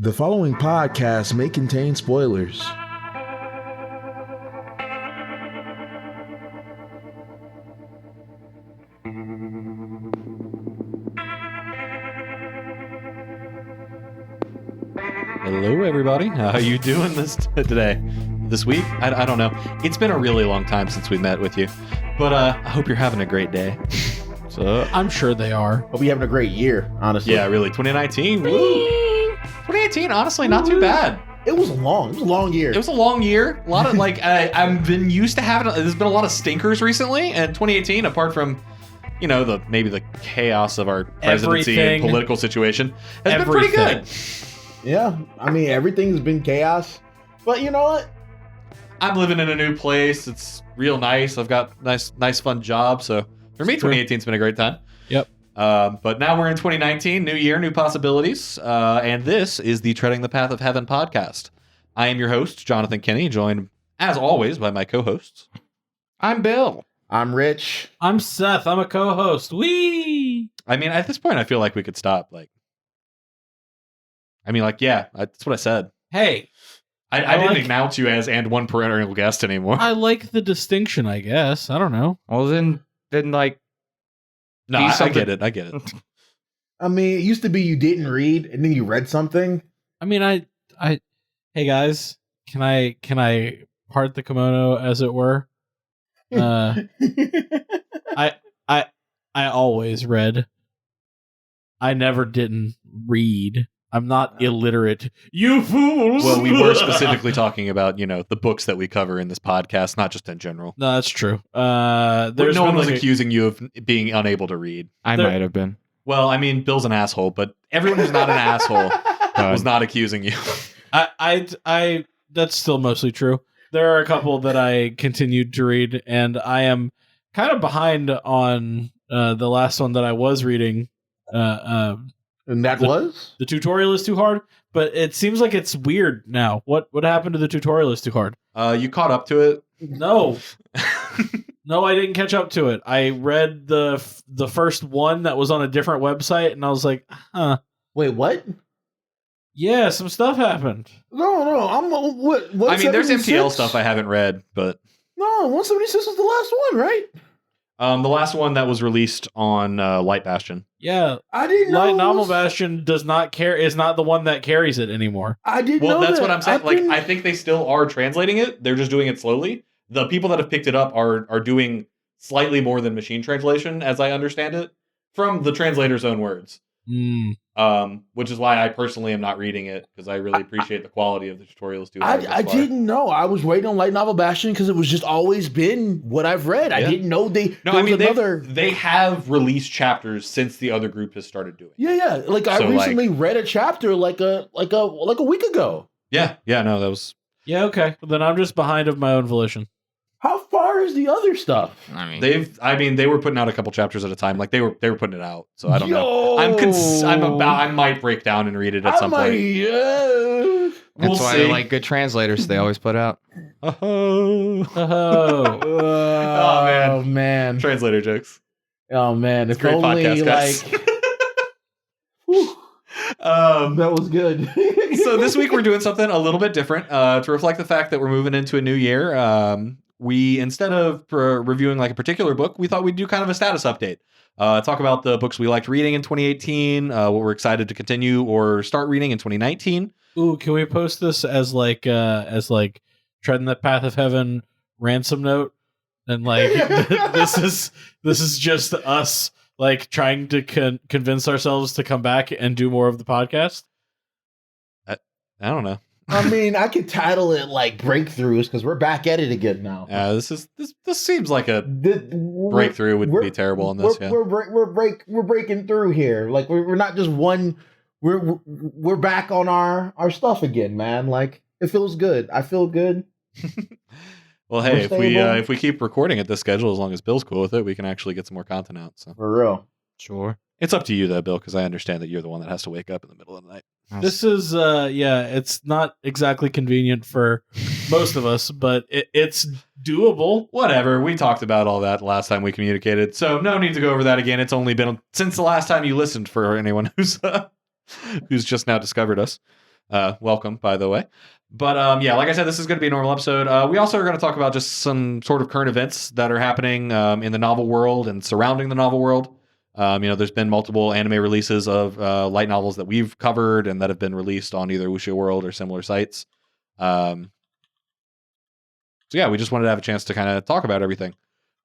The following podcast may contain spoilers. Hello, everybody. How are you doing this week? I don't know. It's been a really long time since we met with you, but I hope you're having a great day. So I'm sure they are. Hope you're having a great year, honestly. Yeah, really. 2019. Woo! 2018, honestly, not too bad. It was a long year. It was a long year. A lot of I've been used to having. There's been a lot of stinkers recently, and 2018, apart from maybe the chaos of our presidency and political situation, has been pretty good. Yeah, I mean everything's been chaos, but you know what? I'm living in a new place. It's real nice. I've got nice fun job. So for me, 2018's been a great time. Yep. But now we're in 2019, new year, new possibilities. And this is the Treading the Path of Heaven podcast. I am your host, Jonathan Kinney, joined as always by my co-hosts. I'm Bill. I'm Rich. I'm Seth. I'm a co-host. Whee! I mean, at this point, I feel like we could stop. That's what I said. Hey. I didn't announce you as and one perennial guest anymore. I like the distinction, I guess. I don't know. Well, then no, I get it. I mean, it used to be you didn't read and then you read something. I mean, hey guys, can I part the kimono, as it were? I always read. I never didn't read. I'm not illiterate. You fools! Well, we were specifically talking about, the books that we cover in this podcast, not just in general. No, that's true. No one was accusing you of being unable to read. I might have been. Well, I mean, Bill's an asshole, but everyone who's not an asshole was not accusing you. I that's still mostly true. There are a couple that I continued to read, and I am kind of behind on the last one that I was reading. And that was? The tutorial is too hard, but it seems like it's weird now. What happened to the tutorial is too hard? You caught up to it? No. No, I didn't catch up to it. I read the first one that was on a different website, and I was like, huh. Wait, what? Yeah, some stuff happened. No, I'm what? I mean, there's MTL stuff I haven't read, but no, 176 was the last one, right? The last one that was released on Light Bastion. Yeah, I didn't know. Light Novel Bastion is not the one that carries it anymore. I didn't know. Well, that's that. what I'm saying. I think they still are translating it. They're just doing it slowly. The people that have picked it up are doing slightly more than machine translation, as I understand it, from the translator's own words. Which is why I personally am not reading it, because I really appreciate the quality of the tutorials too. I didn't know. I was waiting on Light Novel Bastion because it was just always been what I've read. Yeah. I didn't know they have released chapters since the other group has started doing. Yeah. I recently read a chapter like a week ago. Yeah. No, that was. Yeah. Okay. Well, then I'm just behind of my own volition. How far is the other stuff? They were putting out a couple chapters at a time. Like they were putting it out. So I don't know. I might break down and read it at some point. That's why I like good translators. They always put out. Oh man. Translator jokes. Oh man. It's great podcast, guys. That was good. So this week we're doing something a little bit different to reflect the fact that we're moving into a new year. We, instead of reviewing like a particular book, we thought we'd do kind of a status update. Talk about the books we liked reading in 2018, what we're excited to continue or start reading in 2019. Ooh, can we post this as Treading the Path of Heaven ransom note? And this is just us trying to convince ourselves to come back and do more of the podcast. I don't know. I mean, I could title it breakthroughs because we're back at it again now. This seems like a breakthrough would be terrible on this. We're breaking through here. We're not just one. We're back on our stuff again, man. It feels good. I feel good. Well, hey, if we keep recording at this schedule, as long as Bill's cool with it, we can actually get some more content out. So for real, sure. It's up to you though, Bill, because I understand that you're the one that has to wake up in the middle of the night. This is, it's not exactly convenient for most of us, but it's doable. Whatever. We talked about all that last time we communicated, so no need to go over that again. It's only been since the last time you listened, for anyone who's just now discovered us. Welcome, by the way. But yeah, like I said, this is going to be a normal episode. We also are going to talk about just some sort of current events that are happening in the novel world and surrounding the novel world. There's been multiple anime releases of light novels that we've covered and that have been released on either Wuxia World or similar sites. So yeah, we just wanted to have a chance to kind of talk about everything.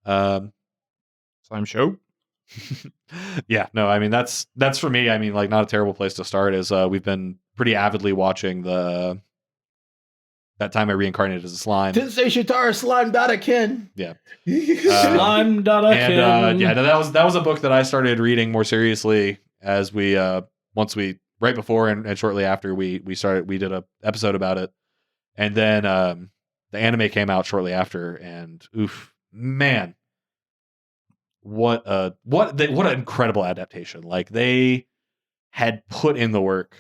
Slime show. Yeah, no, I mean that's for me. I mean, like, not a terrible place to start is we've been pretty avidly watching that time I reincarnated as a slime. Tensei Shitara Slime Dada Ken. Yeah. Slime Dada And Ken. yeah, that was a book that I started reading more seriously as we right before and shortly after we did a episode about it. And then the anime came out shortly after, and oof, man. What an incredible adaptation. Like, they had put in the work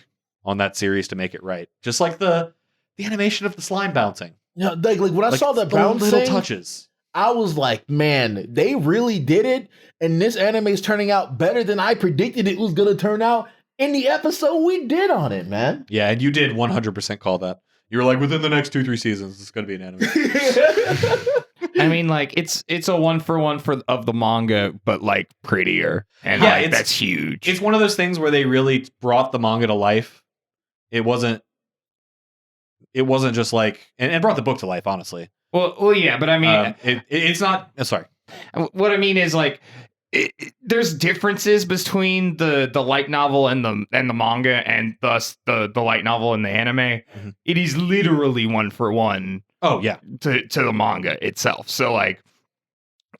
on that series to make it right. Just like the animation of the slime bouncing. Yeah, like when I saw the bouncing, little touches, I was like, man, they really did it. And this anime is turning out better than I predicted it was going to turn out in the episode we did on it, man. Yeah, and you did 100% call that. You were like, within the next 2-3 seasons, it's going to be an anime. I mean, like, it's a 1-for-1 of the manga, but like prettier, and Yeah, like, that's huge. It's one of those things where they really brought the manga to life. It wasn't just like, and brought the book to life, honestly. Well, yeah, but I mean, it's not. Sorry. What I mean is, like, there's differences between the light novel and the manga, and thus the light novel and the anime. Mm-hmm. It is literally 1-for-1. Oh yeah, to the manga itself. So like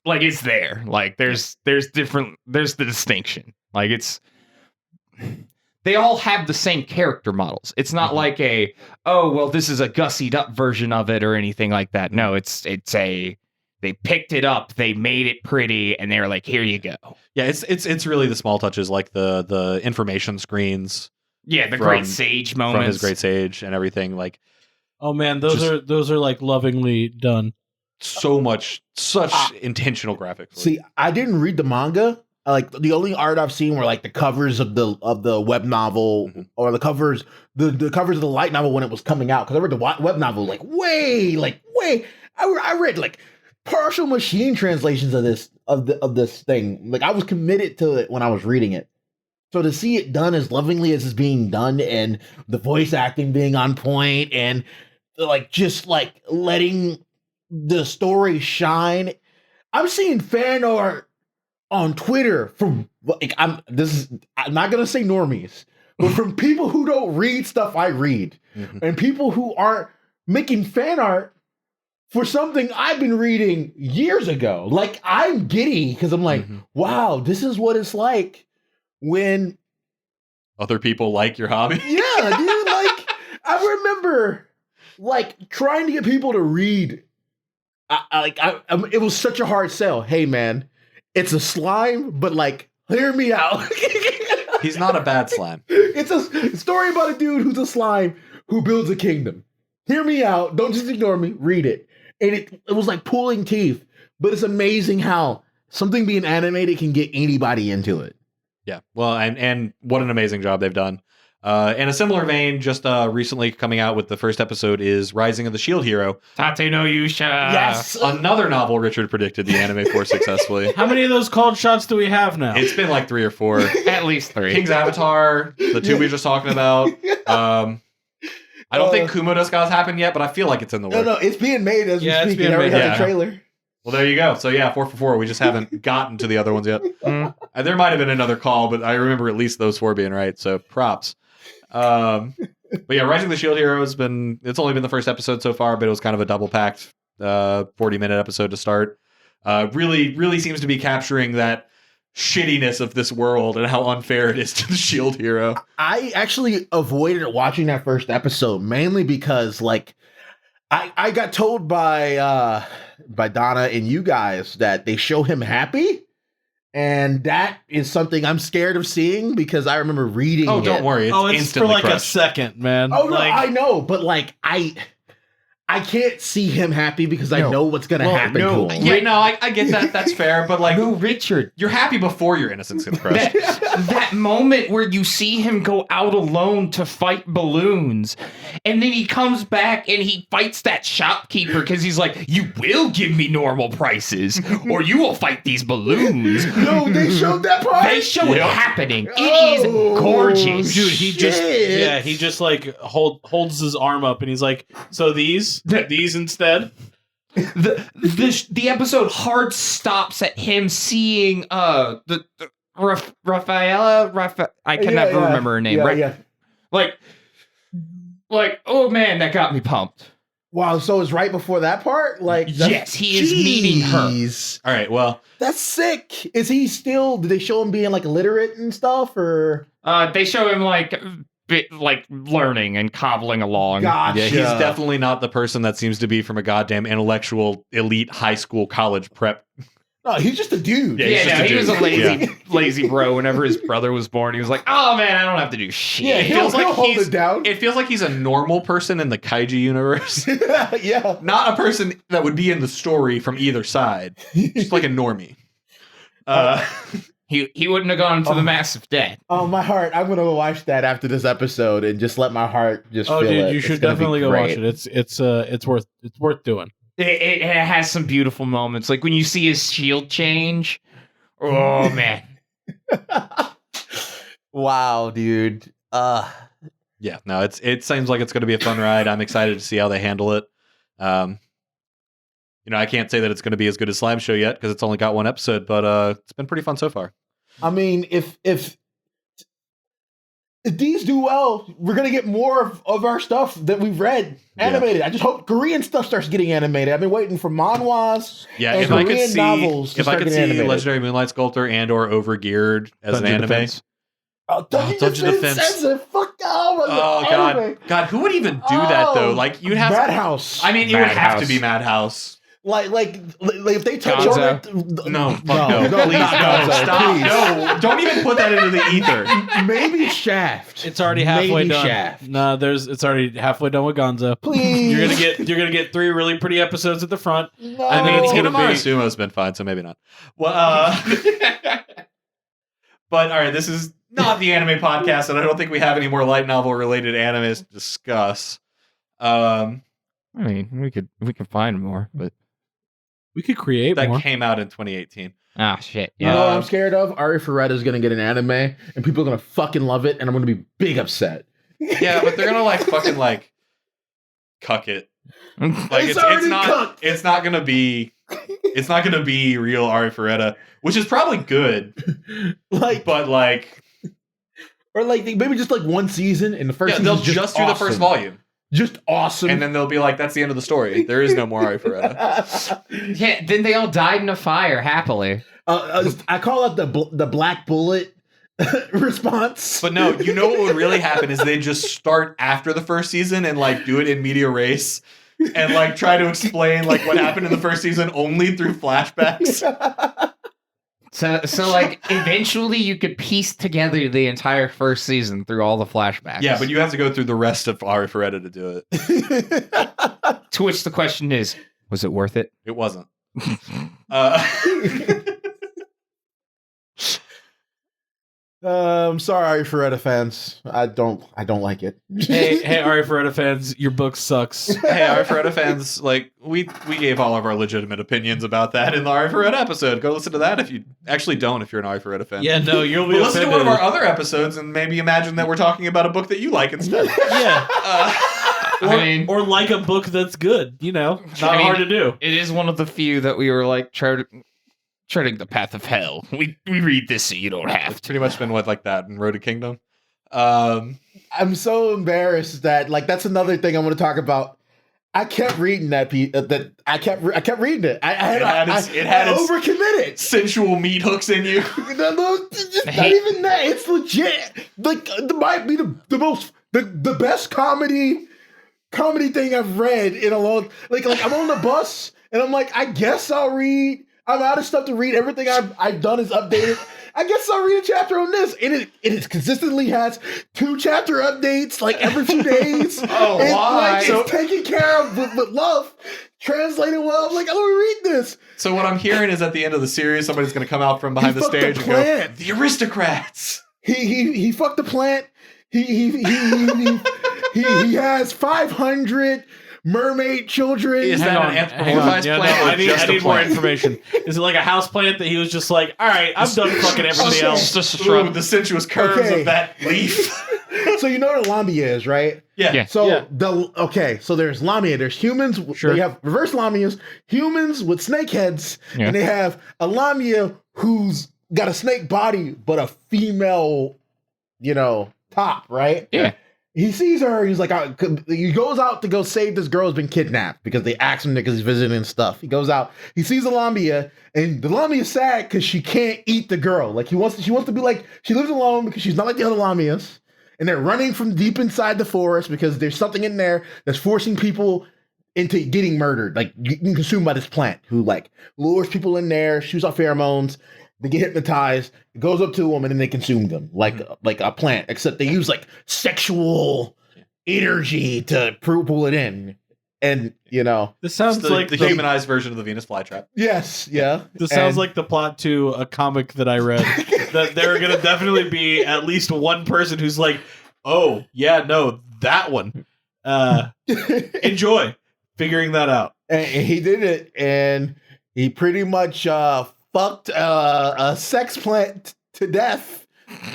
it's there. Like there's the distinction. Like they all have the same character models. It's not like this is a gussied up version of it or anything like that. No, they picked it up, they made it pretty, and they were like, here you go. Yeah, it's really the small touches, like the information screens. Yeah, the Great Sage moments. From his Great Sage and everything. Like, oh man, those are like lovingly done. Such intentional graphics. See, I didn't read the manga. Like, the only art I've seen were like the covers of the web novel, mm-hmm. or the covers of the light novel when it was coming out. Because I read the web novel like way. I read like partial machine translations of this thing. Like, I was committed to it when I was reading it. So to see it done as lovingly as it's being done, and the voice acting being on point, and like just like letting the story shine. I'm seeing fan art on Twitter from like I'm not gonna say normies, but from people who don't read stuff I read, mm-hmm. and people who aren't making fan art for something I've been reading years ago. Like, I'm giddy because I'm like, mm-hmm. wow, this is what it's like when other people like your hobby. Yeah, dude. Like, I remember like trying to get people to read. It was such a hard sell. Hey, man, it's a slime, but like, hear me out. He's not a bad slime. It's a story about a dude who's a slime who builds a kingdom. Hear me out. Don't just ignore me. Read it. And it was like pulling teeth. But it's amazing how something being animated can get anybody into it. Yeah. Well, and what an amazing job they've done. In a similar vein, just recently coming out with the first episode is Rising of the Shield Hero. Tate no Yusha. Yes. Another novel Richard predicted the anime for successfully. How many of those called shots do we have now? It's been like 3 or 4. At least 3. King's Avatar, the 2 we were just talking about. I don't think Kumo Desuka's happened yet, but I feel like it's in the works. No, it's being made as we speak. It's being I already made, have the trailer. Well, there you go. So yeah, 4 for 4. We just haven't gotten to the other ones yet. There might have been another call, but I remember at least those 4 being right. So props. But yeah, Rising the Shield Hero it's only been the first episode so far, but it was kind of a double packed 40-minute episode to start. Really seems to be capturing that shittiness of this world and how unfair it is to the Shield Hero. I actually avoided watching that first episode mainly because like I got told by Donna and you guys that they show him happy. And that is something I'm scared of seeing because I remember reading. Oh, don't worry. It's for like crushed. A second, man. Oh, no, I know. But like, I I can't see him happy because I No. know what's gonna happen to him. Yeah, no, I get that. That's fair. But like, No, Richard. you're happy before your innocence gets crushed. That moment where you see him go out alone to fight balloons, and then he comes back and he fights that shopkeeper because he's like, "You will give me normal prices, or you will fight these balloons." No, they showed that part. They show it happening. It is Oh, gorgeous, Dude, he just shit. he just like holds his arm up and he's like, so these instead. The episode hard stops at him seeing the Rafaela. I can never remember her name. Yeah, right? yeah. Like, oh man, that got me pumped. Wow, so it's right before that part? Like, Yes, he is meeting her. Jeez. All right, well, That's sick. Is he still? Did they show him being like illiterate and stuff, or? They show him like learning and cobbling along. Gotcha. yeah, he's definitely not the person that seems to be from a goddamn intellectual elite high school college prep. No, he's just a dude. Yeah, he's just a he was a dude. lazy bro. Whenever his brother was born, he was like, "Oh man, I don't have to do shit." Yeah, It he'll, feels like he'll hold he's- it down. It feels like he's a normal person in the kaiju universe, Yeah. not a person that would be in the story from either side. Just like a normie. He wouldn't have gone to the massive debt. Oh, my heart. I'm gonna go watch that after this episode and just let my heart just Oh, feel dude, it. you It's should gonna be definitely go watch great. it. It's worth doing. It has some beautiful moments, like when you see his shield change. Oh man, Wow, dude. Yeah, no, it seems like it's going to be a fun ride. I'm excited to see how they handle it. I can't say that it's going to be as good as Slime Show yet because it's only got one episode, but it's been pretty fun so far. I mean, if these do well, we're gonna get more of our stuff that we've read animated. I just hope Korean stuff starts getting animated. I've been waiting for manhwas. Yeah, and if I could Korean see, novels to if I start could getting see animated. Legendary Moonlight Sculptor and or Overgeared as Dungeon an anime. Defense. Dungeon Dungeon Defense. Defense. Says it. Fuck. Oh God, who would even do that though? Like you'd have. Madhouse. I mean, it would have to Madhouse. be Madhouse. Like if they touch Gonzo. on it. No, fuck no, no, please, not no, Gonzo, stop, please. no, don't even put that into the ether. Maybe Shaft. It's already halfway Maybe done. Shaft. No, it's already halfway done with Gonzo. Please. You're gonna get 3 really pretty episodes at the front. No. I mean, it's gonna Hinamara be- Sumo's been fine, so maybe not. Well, but all right, this is not the anime podcast, and I don't think we have any more light novel related animes to discuss. I mean, we could find more, but We could create That more. came out in 2018. shit. You know what I'm scared of? Ari Ferretta's gonna get an anime, and people are gonna fucking love it, and I'm gonna be big upset. Yeah, but they're gonna fucking cuck it. Like It's already not cucked. it's not gonna be real Ari Ferretta, which is probably good, but or maybe just one season, and the first yeah, season they'll just do the first awesome. volume. Just awesome. And then they'll be like, that's the end of the story. There is no more Ari Ferretta. Yeah, then they all died in a fire happily. I call it the black bullet response. But no, you know what would really happen is they just start after the first season and do it in media race and try to explain what happened in the first season only through flashbacks. So eventually you could piece together the entire first season through all the flashbacks. Yeah, but you have to go through the rest of Ari Ferretta to do it. To which the question is, was it worth it? It wasn't. I'm sorry, Ari Ferretta fans. I don't like it. hey, Ari Ferretta fans, your book sucks. Hey, Ari Ferretta fans, we gave all of our legitimate opinions about that in the Ari Ferretta episode. Go listen to that if you actually don't, if you're an Ari Ferretta fan. Yeah, no, you'll be But listen to one of offended. our other episodes and maybe imagine that we're talking about a book that you like instead. Yeah, Or or like a book that's good. Not I mean, hard to do. it is one of the few that we were treading the path of hell. We read this so you don't have It's to. pretty much been that in Road to Kingdom. I'm so embarrassed that that's another thing I want to talk about. I kept reading that piece. I kept reading it. It had its overcommitted. sensual meat hooks in you. No, it's not even that. It's legit. It might be the best comedy thing I've read in a long. I'm on the bus and I'm I guess I'll read. I'm out of stuff to read. Everything I've done is updated. I guess I'll read a chapter on this. It consistently has 2 chapter updates like every few days. Oh, it's why? Like, it's taken care of with love, translated well. I'm like, I'm gonna read this. So what I'm hearing is at the end of the series, somebody's going to come out from behind the fucked stage the and go, plant. "The aristocrats." He fucked the plant. He has 500 mermaid children. Is Hang that on, an hang on. anthropomorphized Yeah, no, plant or I need, just I a need more plant? information. Is it like a house plant that he was just like, all right, I'm done fucking everything Okay. else? Just a Ooh, shrub. the sensuous curves Okay. of that leaf. So you know what a lamia is, right? Yeah. So Yeah. so there's lamia. There's humans. Sure. You have reverse lamias, humans with snake heads, Yeah. and they have a lamia who's got a snake body but a female, top, right? Yeah. He sees her. He's like, he goes out to go save this girl who's been kidnapped because they asked him because he's visiting and stuff. He goes out. He sees the lamia, and the lamia is sad because she can't eat the girl. Like she wants to be like, she lives alone because she's not like the other lamias. And they're running from deep inside the forest because there's something in there that's forcing people into getting murdered, like getting consumed by this plant who like lures people in there, shoots off pheromones. They get hypnotized. It goes up to them and then they consume them like a plant. Except they use like sexual energy to pull it in, and This sounds It's like the humanized version of the Venus flytrap. yes, yeah. This sounds And- like the plot to a comic that I read. That there are going to definitely be at least one person who's like, oh, yeah, no, that one. Enjoy figuring that out. and he did it, and he pretty much fucked a sex plant to death.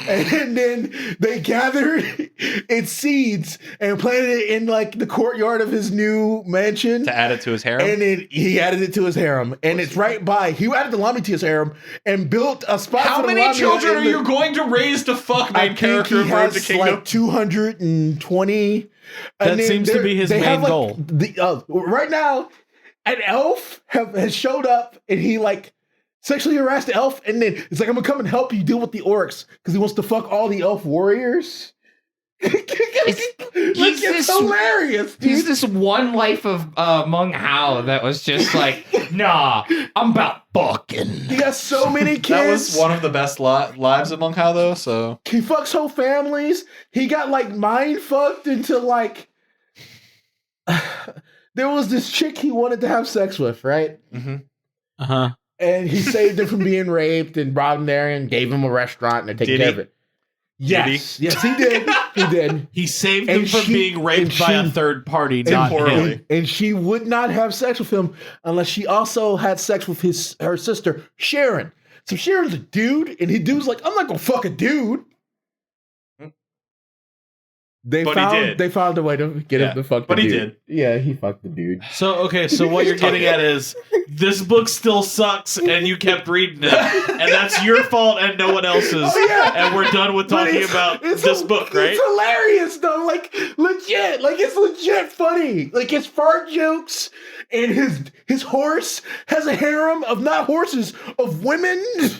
And then they gathered its seeds and planted it in like the courtyard of his new mansion. To add it to his harem. And then he added it to his harem, and it's right by. He added the lamia to his harem and built a spot. How for the many lamia children in are the- you going to raise to fuck I main think character he of Road to has Kingdom? like 220. That And then seems to be his they have, main like, goal. Right now, an elf has showed up, and he like sexually harassed the elf, and then it's like, I'm gonna come and help you deal with the orcs because he wants to fuck all the elf warriors. It's hilarious, dude. He's this one life of Meng Hao that was just like, nah, I'm about fucking. He got so many kids. That was one of the best lives of Monk Hao, though. So He fucks whole families. He got like mind fucked into like. There was this chick he wanted to have sex with, right? Uh huh. And he saved her from being raped and brought him there and gave him a restaurant and they're taking Did care he? of it. Yes, yes, he did. He did. He saved And him from she- being raped and by a she- third party, not poorly. him. And she would not have sex with him unless she also had sex with her sister Sharon. So Sharon's a dude, and he dude's like, I'm not gonna fuck a dude. They But he did. They found a way to get Yeah, him to fuck. but the he dude. did. Yeah, he fucked the dude. So, okay, so what you're getting at is this book still sucks and you kept reading it. And that's your fault and no one else's. Oh, yeah. And we're done with But talking it's- about it's this a- book, right? It's hilarious though, like legit, like it's legit funny. Like his fart jokes and his horse has a harem of not horses, of women. His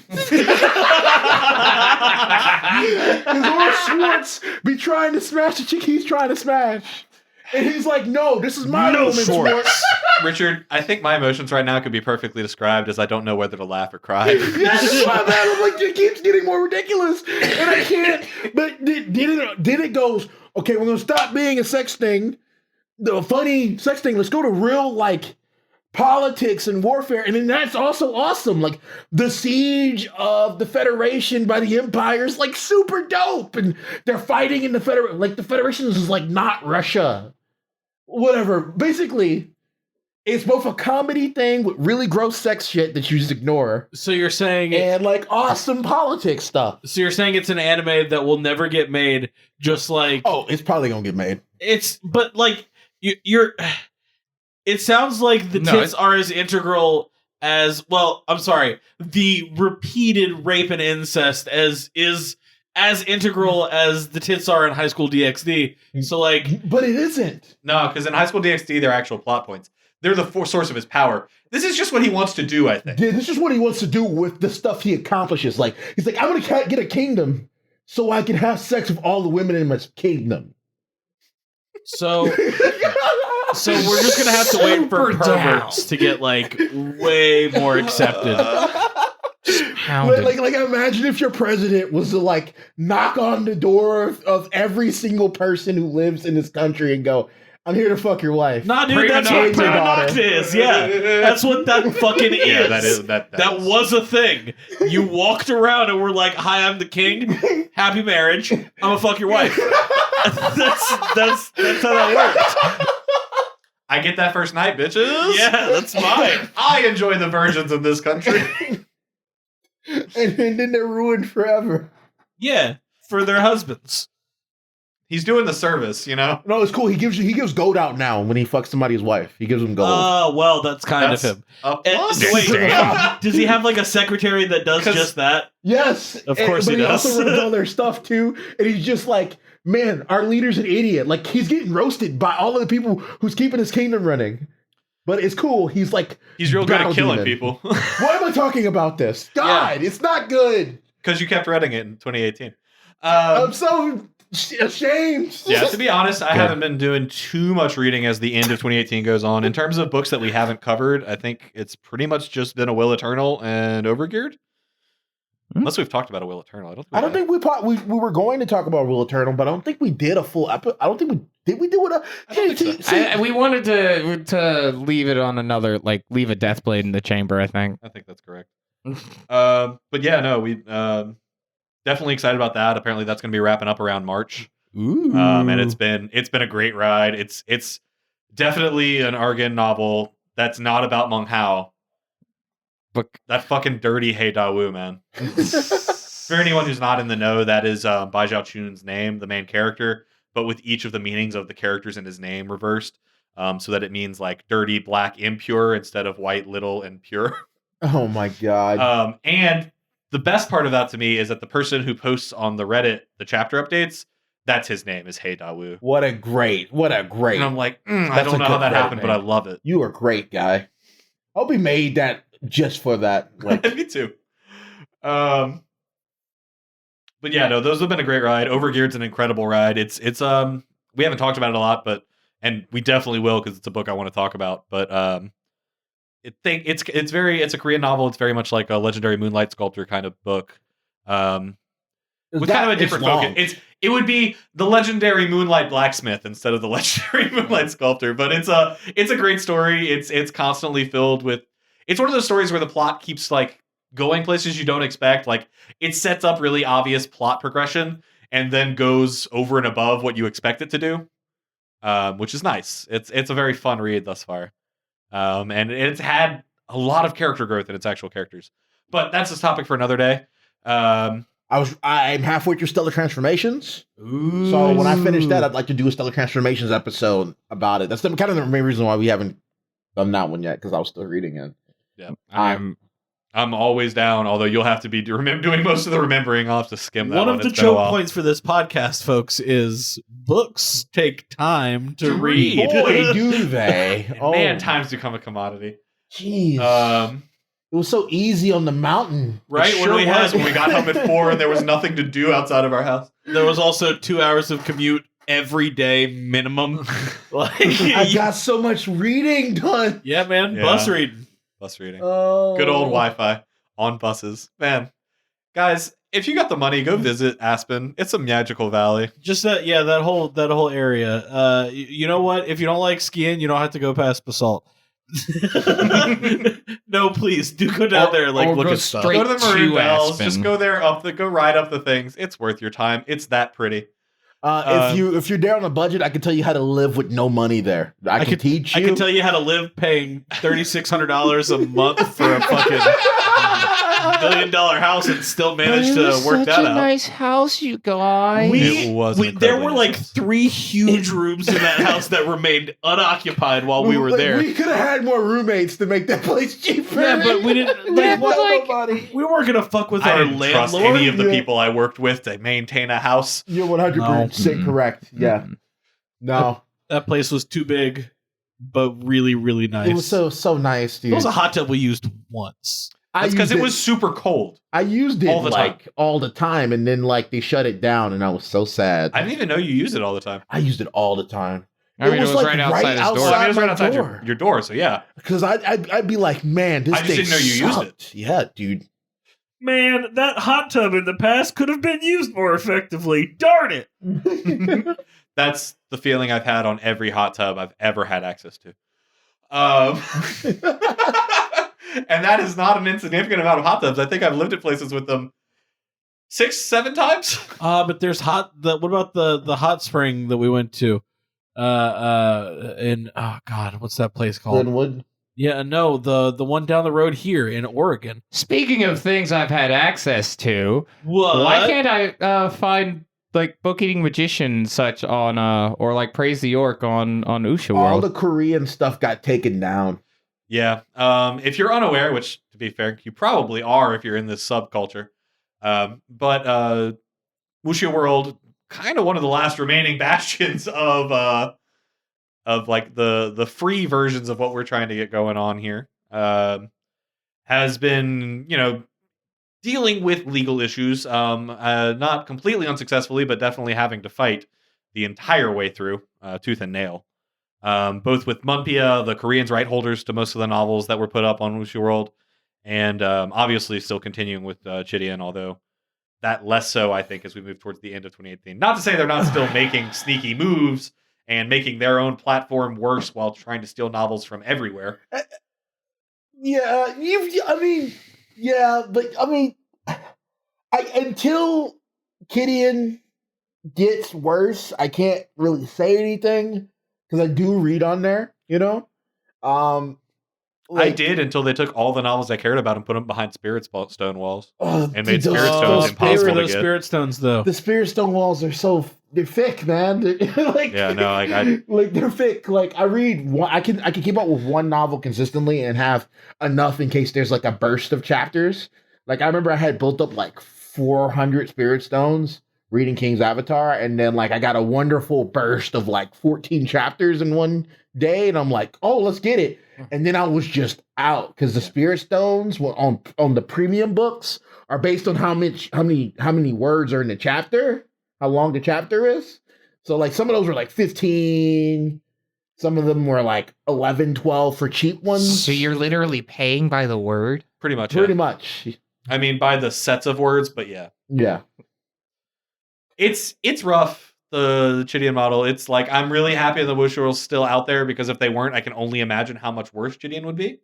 horse Schwartz be trying to smash the chick he's trying to smash. And he's like, no, this is my No, woman, Schwartz. Schwartz. Richard, I think my emotions right now could be perfectly described as I don't know whether to laugh or cry. Yeah, that's why, man. I'm like, it keeps getting more ridiculous, and I can't. But did it goes? Okay, we're gonna stop being a sex thing, the funny sex thing. Let's go to real like politics and warfare, and then that's also awesome. Like the siege of the Federation by the Empire is like super dope, and they're fighting in the Federation. Like the Federation is like not Russia, whatever. Basically. It's both a comedy thing with really gross sex shit that you just ignore, So you're saying and like awesome politics stuff. so you're saying it's an anime that will never get made, just like Oh, it's probably gonna get made. it's but like you're it sounds like the No, tits are as integral as I'm sorry, the repeated rape and incest is as integral as the tits are in High School DxD. So like But it isn't. No, because in High School DxD, they're actual plot points. They're the source of his power. This is just what he wants to do, I think. This is what he wants to do with the stuff he accomplishes. Like he's like, I'm gonna get a kingdom so I can have sex with all the women in my kingdom. so so we're just gonna have to wait for Super down. perverts to get like way more accepted. pounded. Like, imagine if your president was to like knock on the door of every single person who lives in this country and go, "I'm here to fuck your wife." Nah, dude, Prima that's what Knock. Prima Knocked is. Yeah, that's what that fucking is. Yeah, that is that. That is. was a thing. You walked around and were like, "Hi, I'm the king. Happy marriage. I'm gonna fuck your wife." that's how that works. I get that first night, bitches. Yeah, that's mine. I enjoy the virgins in this country. and then they're ruined forever. Yeah, for their husbands. He's doing the service, you know. No, it's cool. He gives gold out now when he fucks somebody's wife. He gives them gold. Oh, well, that's kind That's of him. a plus. Wait, Damn. does he have like a secretary that does 'Cause- just that? Yes, Of course but he does. also runs all their stuff too, and he's just like, man, our leader's an idiot. Like he's getting roasted by all of the people who's keeping his kingdom running. But it's cool. He's like, He's real good battle at killing demon. people. Why am I talking about this? God, it's not good. Because you kept reading it in 2018. I'm so ashamed. Yeah, to be honest, I haven't been doing too much reading as the end of 2018 goes on. In terms of books that we haven't covered, I think it's pretty much just been A Will Eternal and Overgeared. Unless we've talked about A Will Eternal. I don't think we were going to talk about Will Eternal, but I don't think we did a full episode. I don't think we did. We do it. I don't think so. We wanted to leave it on another, like, leave a death blade in the chamber, I think. I think that's correct. But yeah, no, we definitely excited about that. Apparently, that's going to be wrapping up around March. Ooh. And it's been a great ride. It's definitely an Argan novel that's not about Meng Hao. But That fucking dirty Hey Da Wu, man. For anyone who's not in the know, that is Bai Zhao Chun's name, the main character, but with each of the meanings of the characters in his name reversed, so that it means like dirty, black, impure instead of white, little, and pure. Oh my god. And the best part of that to me is that the person who posts on the Reddit the chapter updates, that's his name, is Hey Da Wu. What a great. And I'm like, I That's don't a know how good that Reddit happened, but I name. love it. You are great, guy. I'll be made that just for that. Like, Me too. But yeah, no, those have been a great ride. Overgeared's an incredible ride. It's we haven't talked about it a lot, and we definitely will because it's a book I want to talk about. But it's a Korean novel. It's very much like a legendary Moonlight Sculptor kind of book. With kind of a different focus. It would be the legendary Moonlight Blacksmith instead of the legendary Moonlight Sculptor. But it's a great story. It's constantly filled with. It's one of those stories where the plot keeps like going places you don't expect. Like it sets up really obvious plot progression and then goes over and above what you expect it to do, which is nice. It's a very fun read thus far, and it's had a lot of character growth in its actual characters. But that's a topic for another day. I'm halfway through Stellar Transformations. So when I finish that, I'd like to do a Stellar Transformations episode about it. That's kind of the main reason why we haven't done that one yet, because I was still reading it. Yeah, I'm always down. Although you'll have to be doing most of the remembering. I'll have to skim that. One of the It's been a choke while. points for this podcast, folks, is books take time to read. Boy, do they! Man, time's become a commodity. Jeez, it was so easy on the mountain, Right It when sure we had was. when we got home at 4 and there was nothing to do outside of our house. There was also 2 hours of commute every day minimum. Like, I got so much reading done. yeah, man, Yeah. bus reading. Bus reading. Oh, Good old Wi-Fi on buses. Man, guys, if you got the money, go visit Aspen. It's a magical valley. Just that whole area. You know what? If you don't like skiing, you don't have to go past Basalt. No, please do go down there. Like, or look go at stuff. straight Go to the Maroon to Bells. Aspen. Just go there go ride up the things. It's worth your time. It's that pretty. if you're there on a budget, I can tell you how to live with no money there. I can teach you. I can tell you how to live paying $3,600 a month for a fucking $1 billion house and still manage to work that out. Nice house, you guys. It was an There incredibly were nice like house. 3 huge rooms in that house that remained unoccupied while we were Like, there. We could have had more roommates to make that place cheaper. Yeah, but we didn't. We didn't Like, tell what? nobody. We weren't gonna fuck with I our didn't trust landlord. any of the Yeah. people I worked with to maintain a house. You're 100% No. correct. Yeah. No. That place was too big, but really, really nice. It was so nice, dude. It was a hot tub we used once. That's because it was super cold. I used it all the time. all the time, and then like they shut it down, and I was so sad. I didn't even know you used it all the time. I used it all the time. I mean, it was like, right outside his door. Well, I mean, it was right my outside door. your door, so yeah. Because I'd be like, man, this I just thing didn't know you used sucked. Yeah, dude. Man, that hot tub in the past could have been used more effectively. Darn it! That's the feeling I've had on every hot tub I've ever had access to. And that is not an insignificant amount of hot tubs. I think I've lived at places with them 6-7 times. But there's what about the hot spring that we went to? In God, what's that place called? Glenwood. Yeah, no, the one down the road here in Oregon. Speaking of things I've had access to, What? why can't I find like Book Eating Magician such on or like Praise the York on Usha All World? the Korean stuff got taken down. Yeah. If you're unaware, which to be fair, you probably are if you're in this subculture. But Wuxia World, kind of one of the last remaining bastions of like the free versions of what we're trying to get going on here, has been, dealing with legal issues, not completely unsuccessfully, but definitely having to fight the entire way through, tooth and nail. Both with Munpia, the Koreans' right holders to most of the novels that were put up on Wuxia World, and obviously still continuing with Qidian, although that less so, I think, as we move towards the end of 2018. Not to say they're not still making sneaky moves and making their own platform worse while trying to steal novels from everywhere. Yeah, until Qidian gets worse, I can't really say anything because I do read on there, I did until they took all the novels I cared about and put them behind Spirit Stone walls and made those- Spirit Stones those impossible to those get. Spirit Stones, though. The Spirit Stone walls are they're thick, man. They're thick. Like I read one, I can keep up with one novel consistently and have enough in case there's like a burst of chapters. Like I remember I had built up like 400 Spirit Stones reading King's Avatar, and then like I got a wonderful burst of like 14 chapters in one day, and I'm like, oh, let's get it. And then I was just out because the Spirit Stones were on the premium books are based on how many words are in the chapter, how long the chapter is. So like some of those were like 15, some of them were like 11, 12 for cheap ones. So you're literally paying by the word? Pretty much. Pretty much. I mean, by the sets of words, but yeah. Yeah. It's rough. The Qidian model. It's like I'm really happy the Wuxia World's still out there because if they weren't, I can only imagine how much worse Qidian would be.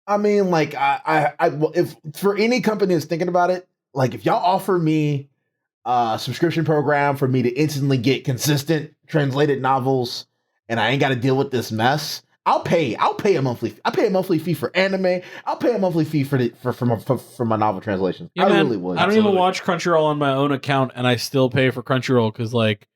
I mean, like if for any company that's thinking about it, like if y'all offer me a subscription program for me to instantly get consistent translated novels and I ain't got to deal with this mess, I'll pay a monthly fee for anime. I'll pay a monthly fee for my novel translations. Yeah, I man, really would. I don't even watch Crunchyroll on my own account, and I still pay for Crunchyroll because, like,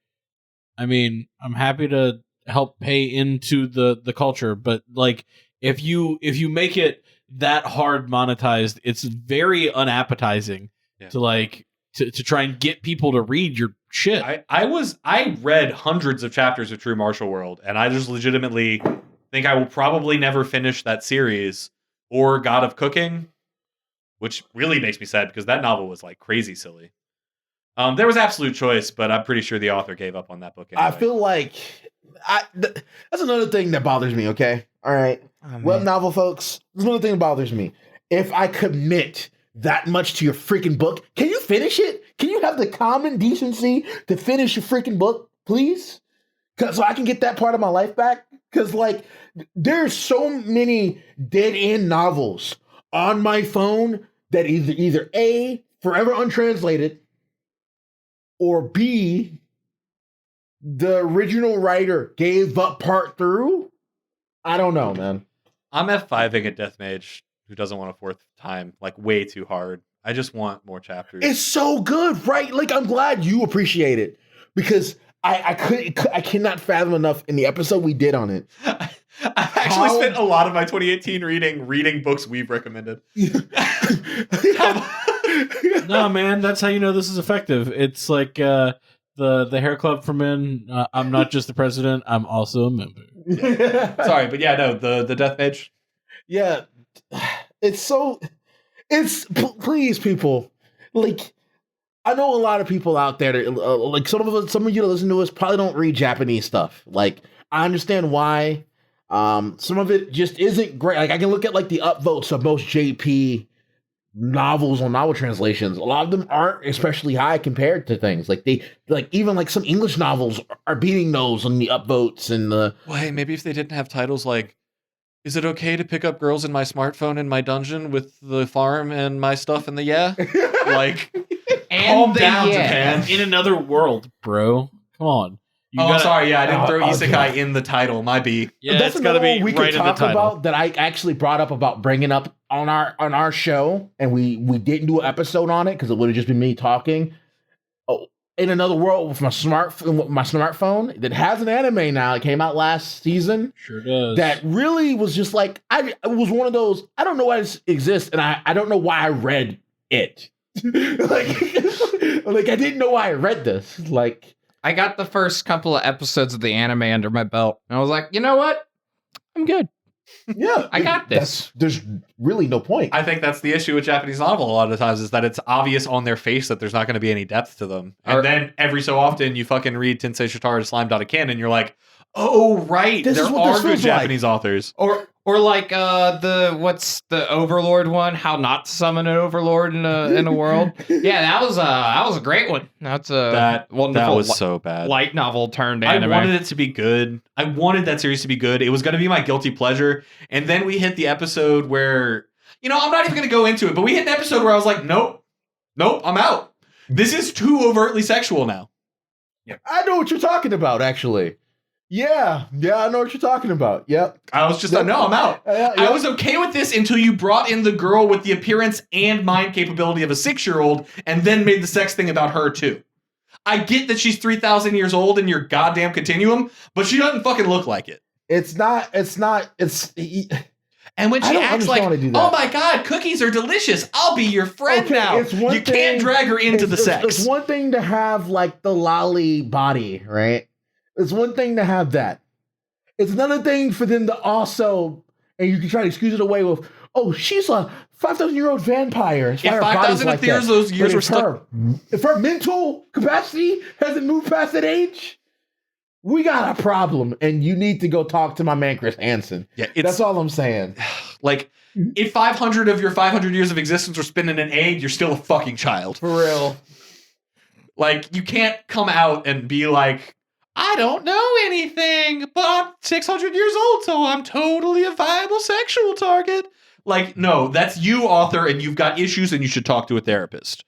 I mean, I'm happy to help pay into the culture, but like, if you make it that hard monetized, it's very unappetizing to try and get people to read your shit. I read hundreds of chapters of True Martial World, and I just legitimately think I will probably never finish that series or God of Cooking, which really makes me sad because that novel was like crazy silly. There was absolute choice, but I'm pretty sure the author gave up on that book anyway. I feel like that's another thing that bothers me. Okay, all right, web novel folks. There's another thing that bothers me. If I commit that much to your freaking book, can you finish it? Can you have the common decency to finish your freaking book, please? So I can get that part of my life back. Because like, there's so many dead end novels on my phone that either A, forever untranslated, or B, the original writer gave up part through. I don't know, man. I'm F5ing a death mage who doesn't want a fourth time, like way too hard. I just want more chapters. It's so good, right? Like, I'm glad you appreciate it because I cannot fathom enough in the episode we did on it. I've actually spent a lot of my 2018 reading books we've recommended. No, man, that's how you know this is effective. It's like the hair club for men. I'm not just the president; I'm also a member. Sorry, but yeah, no, the death mage. Yeah, please, people, like. I know a lot of people out there that, like some of you that listen to us probably don't read Japanese stuff. Like, I understand why. Some of it just isn't great. Like, I can look at like the upvotes of most JP novels on novel translations, a lot of them aren't especially high compared to things like even like some English novels are beating those on the upvotes and the. Well, hey, maybe if they didn't have titles like, is it okay to pick up girls in my smartphone in my dungeon with the farm and my stuff in the like, calm down, Japan. In another world, bro. Come on. Sorry, yeah, I didn't throw isekai in the title. My B. Yeah, That's it's got to be we right could in the talk title. about that I actually brought up about bringing up on our show, and we didn't do an episode on it because it would have just been me talking. Oh, in another world with my smartphone that has an anime now. It came out last season. Sure does. That really was just like it was one of those. I don't know why this exists, and I don't know why I read it. like I didn't know why I read this. Like. I got the first couple of episodes of the anime under my belt, and I was like, you know what? I'm good. Yeah, I got this. There's really no point. I think that's the issue with Japanese novel a lot of times is that it's obvious on their face that there's not going to be any depth to them. And then every so often you fucking read Tensei Shitara Slimed Out of Canon, you're like, oh, right, This there is what are this good feels like. Japanese authors. Or like what's the Overlord one? How not to summon an Overlord in a world? Yeah, that was a great one. That's a That wonderful was so bad. light novel turned anime. I wanted it to be good. I wanted that series to be good. It was going to be my guilty pleasure. And then we hit the episode where, I'm not even going to go into it, but we hit an episode where I was like, nope, I'm out. This is too overtly sexual now. I know what you're talking about, actually. Yeah, I know what you're talking about. Yep. I was just like, no, I'm out. I was okay with this until you brought in the girl with the appearance and mind capability of a 6-year-old and then made the sex thing about her too. I get that she's 3,000 years old in your goddamn continuum, but she doesn't fucking look like it. It's not. And when I she don't acts understand like, why they do that. oh my God, cookies are delicious. I'll be your friend now. It's one You can't thing- drag her into the sex. It's one thing to have like the lolly body, right? It's one thing to have that. It's another thing for them to also, and you can try to excuse it away with, oh, she's a 5,000-year-old vampire. If 5,000 of those years were stuck. If her mental capacity hasn't moved past that age, we got a problem, and you need to go talk to my man Chris Hansen. Yeah, That's all I'm saying. Like, if 500 of your 500 years of existence were spent in an egg, you're still a fucking child. For real. Like, you can't come out and be like, I don't know anything, but I'm 600 years old, so I'm totally a viable sexual target. Like, no, that's you, author, and you've got issues, and you should talk to a therapist.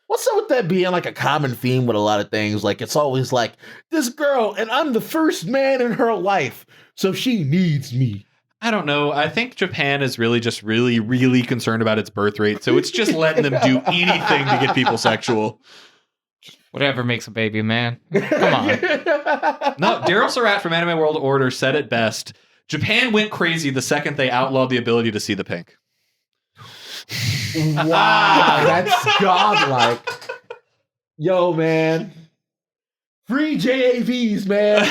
What's up with that being like a common theme with a lot of things? Like, it's always like, this girl, and I'm the first man in her life, so she needs me. I don't know. I think Japan is really just really, really concerned about its birth rate, so it's just letting them do anything to get people sexual. Whatever makes a baby, man. Come on. No, Daryl Surratt from Anime World Order said it best. Japan went crazy the second they outlawed the ability to see the pink. Wow, that's godlike. Yo, man. Free JAVs, man.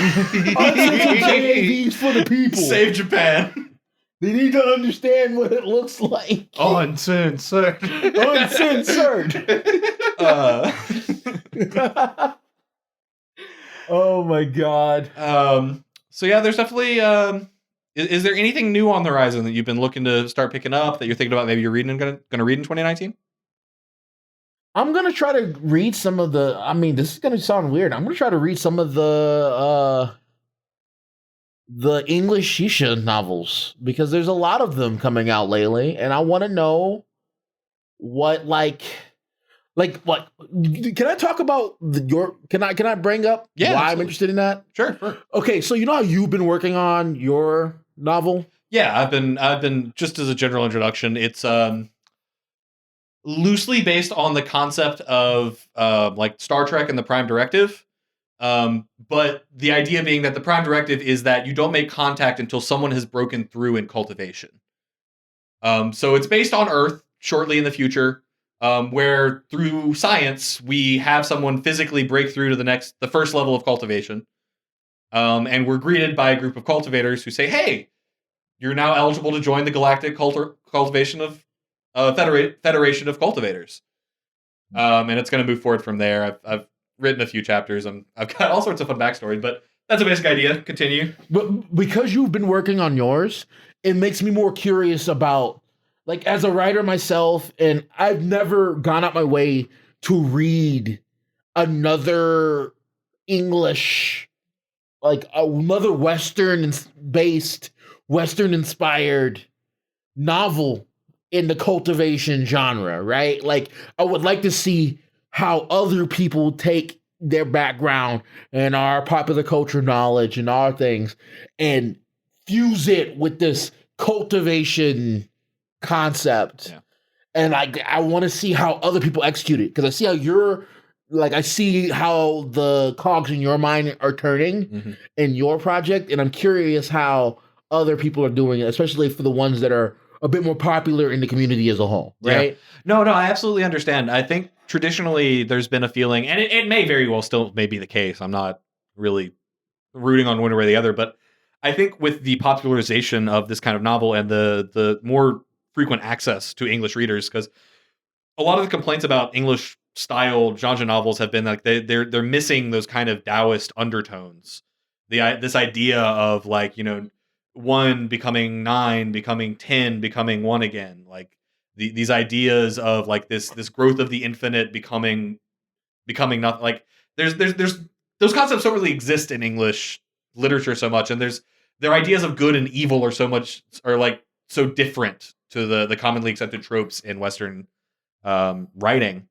Uncensored JAVs for the people. Save Japan. They need to understand what it looks like. Uncensored. Uncensored. Oh my god. So yeah, there's definitely is there anything new on the horizon that you've been looking to start picking up that you're thinking about maybe you're reading and gonna read in 2019? I'm gonna try to read some of the. I mean, this is gonna sound weird. I'm gonna try to read some of the English Shisha novels because there's a lot of them coming out lately, and I want to know what like what. Can I talk about Can I bring up why absolutely. I'm interested in that? Sure. Okay, so you know how you've been working on your novel? Yeah, I've been just as a general introduction. It's loosely based on the concept of like Star Trek and the Prime Directive. But the idea being that the Prime Directive is that you don't make contact until someone has broken through in cultivation. So it's based on Earth shortly in the future, where through science we have someone physically break through to the first level of cultivation. And we're greeted by a group of cultivators who say, "Hey, you're now eligible to join the Galactic Cultivation of Federation of Cultivators." And it's going to move forward from there. I've written a few chapters. I've got all sorts of fun backstory, but that's a basic idea. Continue. But because you've been working on yours, it makes me more curious about like as a writer myself, and I've never gone out my way to read another English, like another Western inspired novel in the cultivation genre, right? Like I would like to see how other people take their background and our popular culture knowledge and our things and fuse it with this cultivation concept. Yeah. And I want to see how other people execute it because I see how I see how the cogs in your mind are turning in your project, and I'm curious how other people are doing it, especially for the ones that are a bit more popular in the community as a whole, right? Yeah. No, I absolutely understand. I think traditionally there's been a feeling, and it may very well still may be the case. I'm not really rooting on one way or the other, but I think with the popularization of this kind of novel and the more frequent access to English readers, because a lot of the complaints about English style genre novels have been like they're missing those kind of Taoist undertones. This idea of like, you know, 1 becoming 9, becoming 10, becoming 1 again. Like these ideas of like this growth of the infinite becoming nothing. Like there's those concepts don't really exist in English literature so much, and their ideas of good and evil are like so different to the commonly accepted tropes in Western writing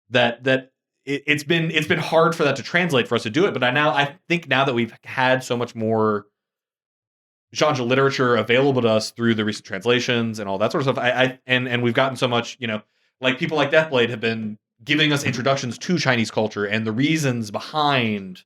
that it's been hard for that to translate for us to do it. But I think now that we've had so much more genre literature available to us through the recent translations and all that sort of stuff, and we've gotten so much, you know, like people like Deathblade have been giving us introductions to Chinese culture and the reasons behind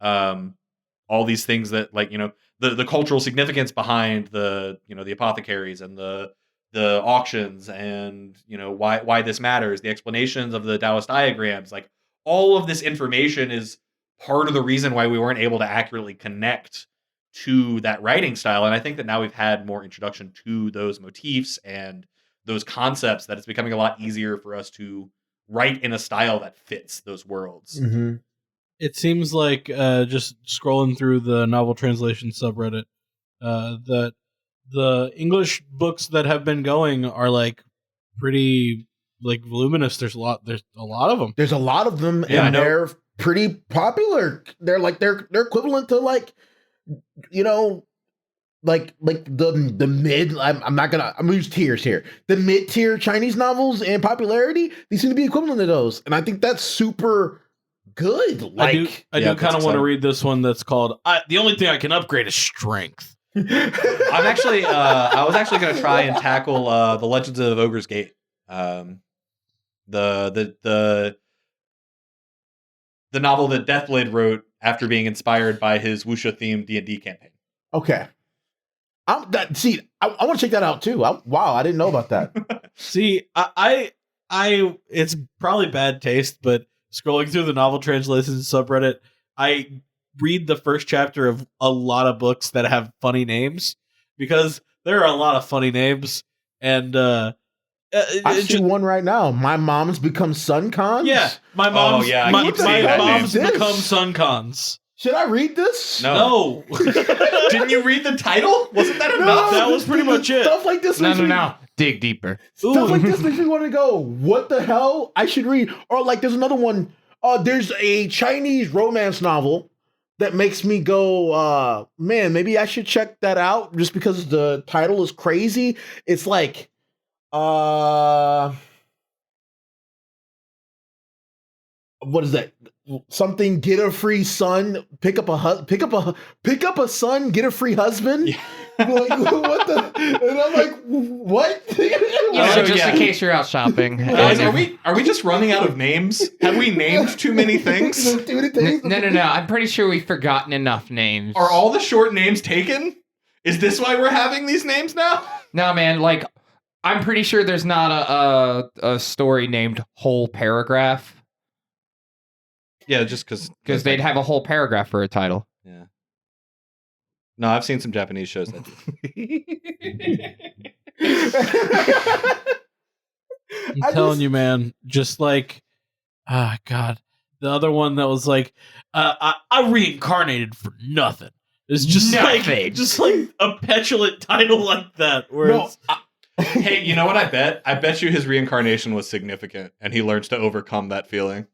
all these things, that like, you know, the cultural significance behind the, you know, the apothecaries and the auctions, and you know why this matters, the explanations of the Taoist diagrams, like all of this information is part of the reason why we weren't able to accurately connect to that writing style. And I think that now we've had more introduction to those motifs and those concepts, that it's becoming a lot easier for us to write in a style that fits those worlds. Mm-hmm. It seems like just scrolling through the novel translation subreddit that the English books that have been going are like pretty like voluminous. There's a lot of them. There's a lot of them, Yeah, and they're pretty popular. They're like they're equivalent to like, you know, like the mid. I'm gonna use tiers here. The mid tier Chinese novels and popularity, these seem to be equivalent to those, and I think that's super good. Like I do kind of want to read this one that's called "The Only Thing I Can Upgrade Is Strength." I'm actually I was actually going to try and tackle the Legends of Ogre's Gate, the novel that Deathblade wrote after being inspired by his wuxia themed D&D campaign. Okay, I want to check that out too. Wow, I didn't know about that. See, I it's probably bad taste, but scrolling through the novel translations subreddit, I read the first chapter of a lot of books that have funny names, because there are a lot of funny names, and I see one right now. My mom's become Sun Cons. Yeah, my mom's I keep seeing my that mom's name. become Sun Cons. Should I read this? No. Didn't you read the title? Wasn't that enough? That was pretty much it. Stuff like this. No. Dig deeper. Stuff like this makes me want to go, what the hell? I should read. Or like there's another one. There's a Chinese romance novel that makes me go, man, maybe I should check that out just because the title is crazy. It's like, what is that? Something, get a free son, pick up a son, get a free husband. Yeah. Like, what the? And I'm like, what? Just in case you're out shopping. Guys, are we just running out of names? Have we named too many things? Too many things? No. I'm pretty sure we've forgotten enough names. Are all the short names taken? Is this why we're having these names now? No, man. Like, I'm pretty sure there's not a story named Whole Paragraph, Yeah, just because they'd have a whole paragraph for a title. Yeah. No, I've seen some Japanese shows that do. I'm telling you, man. Just like, God, the other one that was like, I reincarnated for nothing. It's just Nothing. like a petulant title like that. Where No, it's, Hey, you know what I bet? I bet you his reincarnation was significant and he learns to overcome that feeling.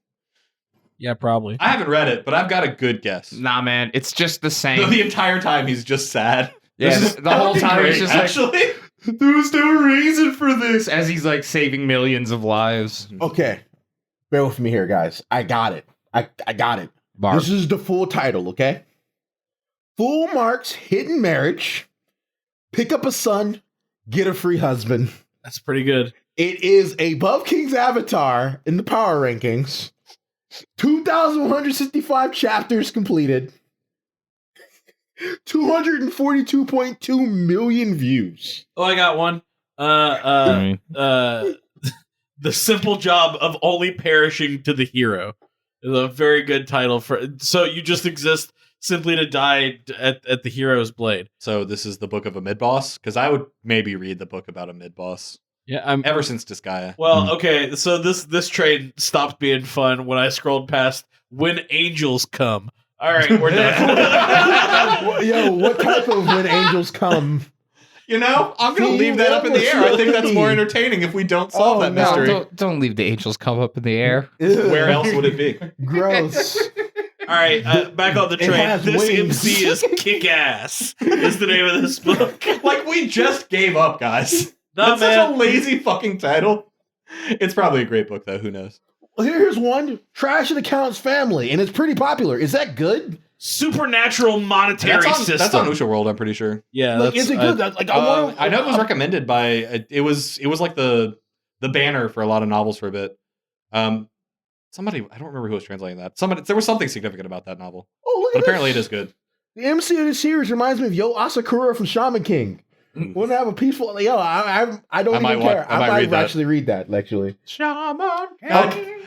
Yeah, probably. I haven't read it, but I've got a good guess. Nah, man, it's just the same. No, the entire time he's just sad. Yeah, This is- the that whole would be time great, he's just like, actually. there was no reason for this, as he's like saving millions of lives. Okay, bear with me here, guys. I got it. I got it. Barb. This is the full title, okay? Full marks, hidden marriage, pick up a son, get a free husband. That's pretty good. It is above King's Avatar in the power rankings. 2,165 chapters completed. 242.2 million views. Oh, I got one. The simple job of only perishing to the hero is a very good title for. So you just exist simply to die at the hero's blade. So this is the book of a mid-boss? Because I would maybe read the book about a mid-boss. Yeah, I'm. Ever since Disgaea. Well, okay. So this train stopped being fun when I scrolled past "When Angels Come." All right, we're done. Yo, what type of when angels come? You know, I'm going to leave that up in the air. I think that's more entertaining if we don't solve Oh, that no. mystery. Don't leave the angels come up in the air. Where else would it be? Gross. All right, back on the It train. has This wings. MC is Kick-Ass. Is the name of this book? Like, we just gave up, guys. Nah, That's such a man. lazy fucking title. It's probably a great book, though. Who knows? Well, here's one: Trash and Accounts Family, and it's pretty popular. Is that good? Supernatural monetary system. That's on Usha World, I'm pretty sure. Yeah, Like, that's, is it good? Like, I want. I know it was recommended by. It was like the banner for a lot of novels for a bit. Somebody, I don't remember who was translating that. There was something significant about that novel, Oh, look but at apparently it this. is good. The MC of the series reminds me of Yo Asakura from Shaman King. Wouldn't have a peaceful. Yo, I don't I even might care. I might read that. actually read that. Actually,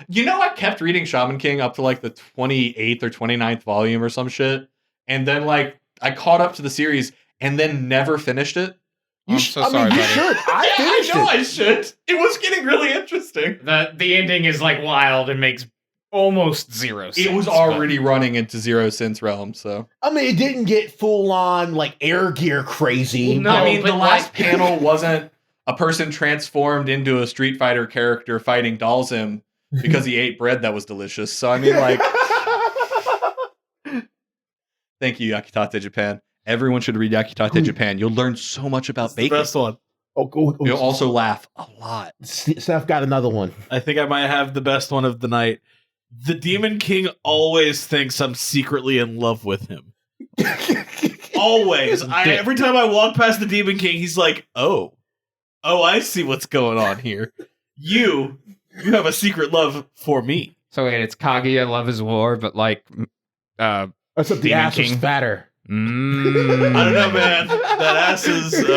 You know, I kept reading Shaman King up to like the 28th or 29th volume or some shit, and then like I caught up to the series and then never finished it. I'm sh- so I sorry, mean, you buddy. should. I finished I know it. I should. It was getting really interesting. The ending is like wild and makes almost zero sense. It was already running into Zero Sense realm, so. I mean, it didn't get full on like air gear crazy. No, I mean, but the last like- panel wasn't a person transformed into a Street Fighter character fighting Dalsim because he ate bread that was delicious. So, I mean, like, thank you, Yakitate Japan. Everyone should read Yakitate Japan. You'll learn so much about That's the bacon. best one. You'll also laugh a lot. Seth got another one. I think I might have the best one of the night. The Demon King always thinks I'm secretly in love with him. Always. Every time I walk past the Demon King, he's like, "Oh, I see what's going on here. You have a secret love for me." So wait, it's Kaguya Love is War, but like Except the Demon ass was King. fatter. I don't know, man. That ass is pretty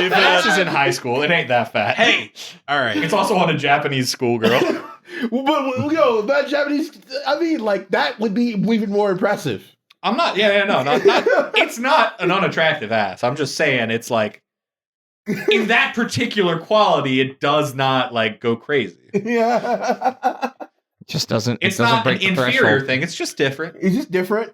That fat. is in high school. It ain't that fat. Hey, all right. It's also on a Japanese schoolgirl. But yo, that Japanese. I mean, like that would be even more impressive. I'm not. Yeah, no, not. It's not an unattractive ass. I'm just saying it's like in that particular quality, it does not like go crazy. Yeah, just doesn't. It's it doesn't not break an the inferior threshold. thing. It's just different. it's just different.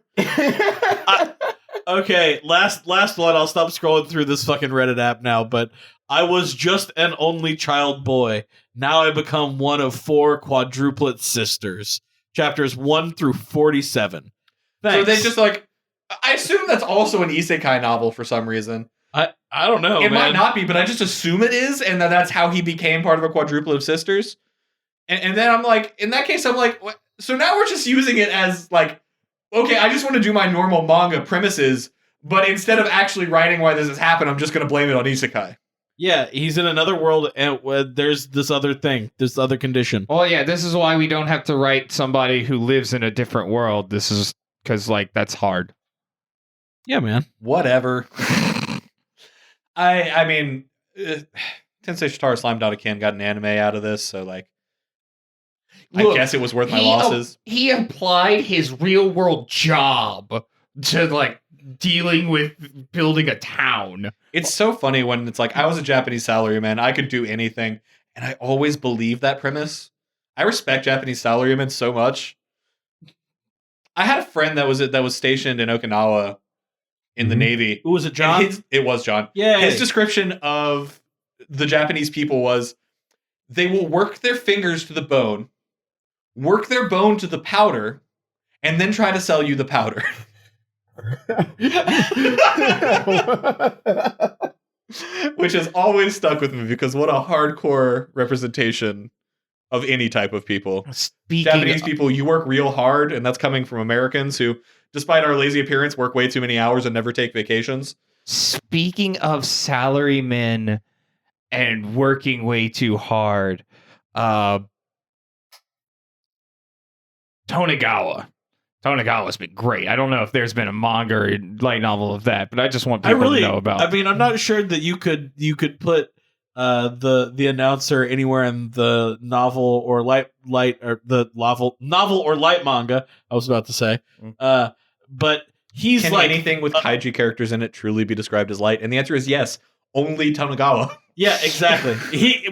Okay, last one. I'll stop scrolling through this fucking Reddit app now, but I was just an only child boy. Now I become one of 4 quadruplet sisters. Chapters 1 through 47. Thanks. So they just like. I assume that's also an isekai novel for some reason. I don't know, It man. might not be, but I just assume it is, and that's how he became part of a quadruplet of sisters. And then I'm like, in that case, I'm like, what? So now we're just using it as like, okay, I just want to do my normal manga premises, but instead of actually writing why this has happened, I'm just going to blame it on isekai. Yeah, he's in another world, and there's this other thing, this other condition. Well, yeah, this is why we don't have to write somebody who lives in a different world. This is because like that's hard. Yeah, man. Whatever. I mean, Tensei Shitara Slime Ken got an anime out of this, so like, I Look, guess it was worth my he- losses. He applied his real world job to like dealing with building a town. It's so funny when it's like, I was a Japanese salaryman, I could do anything, and I always believe that premise. I respect Japanese salarymen so much. I had a friend that was stationed in Okinawa in the Navy. Who was it, John? It was John. Yeah. His description of the Japanese people was they will work their fingers to the bone, work their bone to the powder, and then try to sell you the powder. Which has always stuck with me because what a hardcore representation of any type of people. Japanese people, you work real hard, and that's coming from Americans who, despite our lazy appearance, work way too many hours and never take vacations. Speaking of salarymen and working way too hard, Tonegawa. Tonegawa's been great. I don't know if there's been a manga or light novel of that, but I just want people to know about. I mean, I'm not sure that you could put the announcer anywhere in the novel or light or the novel or light manga. I was about to say, but he's Can like anything with kaiju characters in it truly be described as light? And the answer is yes. Only Tonegawa. Yeah, exactly.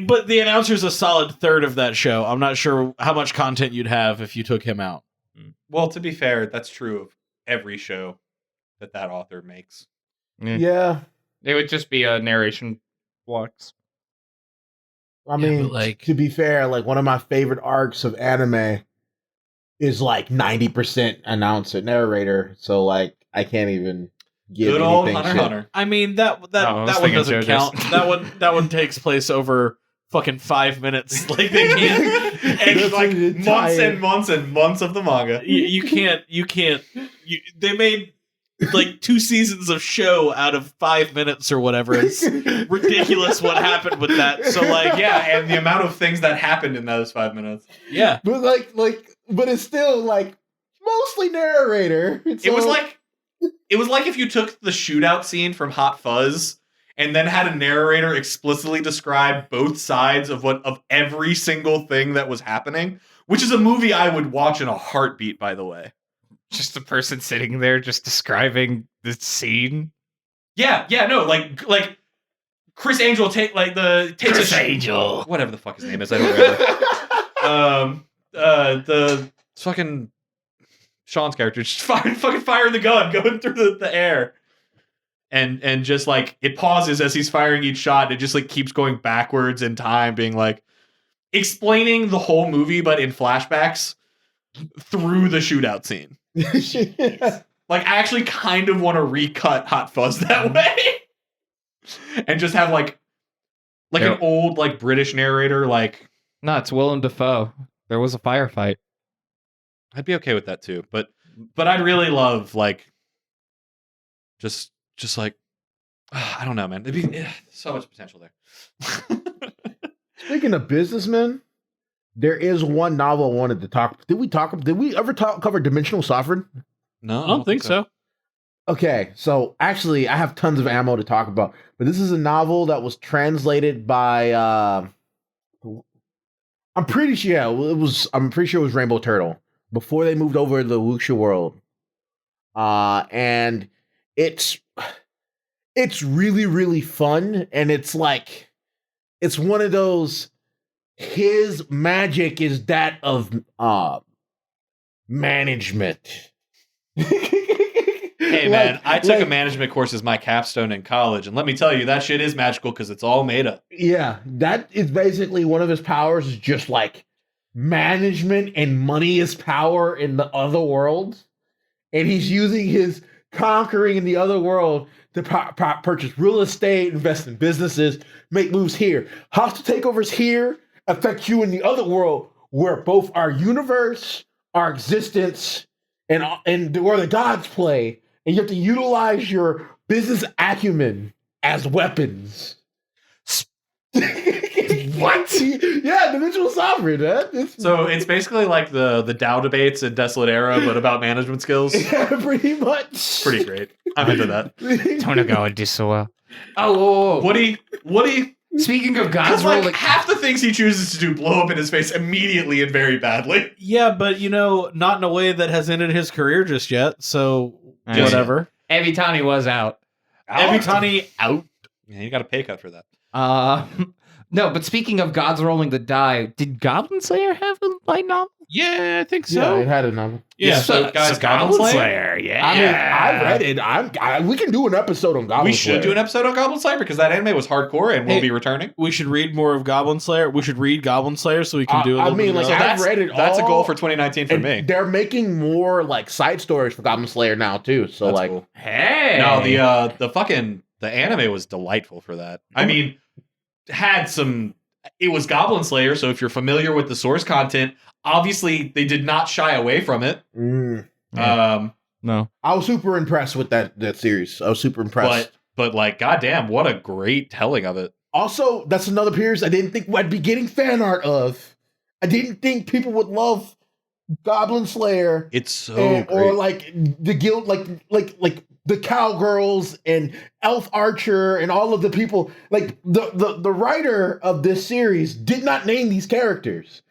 But the announcer's a solid third of that show. I'm not sure how much content you'd have if you took him out. Well, to be fair, that's true of every show that author makes. Yeah. It would just be a narration blocks. I mean, like, to be fair, like one of my favorite arcs of anime is like 90% announcer narrator. So like I can't even give Good old anything Hunter shit. Hunter. I mean that one doesn't count. That one takes place over fucking 5 minutes. Like they can't, And like months and months and months of the manga. you can't. They made like 2 seasons of show out of 5 minutes or whatever. It's ridiculous what happened with that. So like, Yeah, and the amount of things that happened in those 5 minutes. yeah. But but it's still like mostly narrator. It was like if you took the shootout scene from Hot Fuzz and then had a narrator explicitly describe both sides of every single thing that was happening, which is a movie I would watch in a heartbeat, by the way. Just a person sitting there just describing the scene. Yeah, no, like Chris Angel takes Angel. whatever the fuck his name is, I don't remember. The fucking Sean's character just firing the gun, going through the air. And just like it pauses as he's firing each shot, and it just like keeps going backwards in time, being like explaining the whole movie, but in flashbacks through the shootout scene. Like I actually kind of want to recut Hot Fuzz that way. And just have like an old like British narrator, like No, it's Willem Dafoe. There was a firefight. I'd be okay with that too. But I'd really love like just like I don't know, man. There'd be so much potential there. Speaking of businessmen, there is one novel I wanted to talk. Did we ever cover Dimensional Sovereign? No, I don't think so. Okay, so actually I have tons of ammo to talk about, but this is a novel that was translated by I'm pretty sure it was Rainbow Turtle before they moved over to the Wuxia world. And it's really, really fun, and it's like it's one of those, his magic is that of management. Hey man, I took a management course as my capstone in college, and let me tell you, that shit is magical because it's all made up. Yeah, that is basically one of his powers, is just like management, and money is power in the other world. And he's using his conquering in the other world to purchase real estate, invest in businesses, make moves here. Hostile takeovers here affect you in the other world, where both our universe, our existence, and where the gods play. And you have to utilize your business acumen as weapons. What? Yeah, Dimensional Sovereign, man. So it's basically like the Dow debates in Desolate Era, but about management skills. Yeah, pretty much. Pretty great. I'm into that. Tonegawa did so well. Oh, Woody. Speaking of gods, Because like half the things he chooses to do blow up in his face immediately and very badly. Yeah, but not in a way that has ended his career just yet. So whatever. Evitani was out. Evitani out. Yeah, you got a pay cut for that. No, but speaking of gods rolling the die, did Goblin Slayer have a light novel? Yeah, I think Yeah, so. it had a novel. Yeah, so guys, Goblin Slayer? yeah. I mean, I read it. We can do an episode on Goblin We Slayer. should do an episode on Goblin Slayer because that anime was hardcore and will Hey, be returning. We should read more of Goblin Slayer. We should read Goblin Slayer so we can do a little bit of like, that. I've read it That's a all, goal for 2019 for and me. They're making more like side stories for Goblin Slayer now too. So That's like, cool. Hey. No, the anime was delightful for that. I mean, it was Goblin Slayer, so if you're familiar with the source content, obviously they did not shy away from it. No. I was super impressed with that series. I was super impressed. But like, goddamn, what a great telling of it. Also, that's another series I didn't think I'd be getting fan art of. I didn't think people would love Goblin Slayer. It's so and, great. or like the guild, like the cowgirls and Elf Archer and all of the people. Like the writer of this series did not name these characters.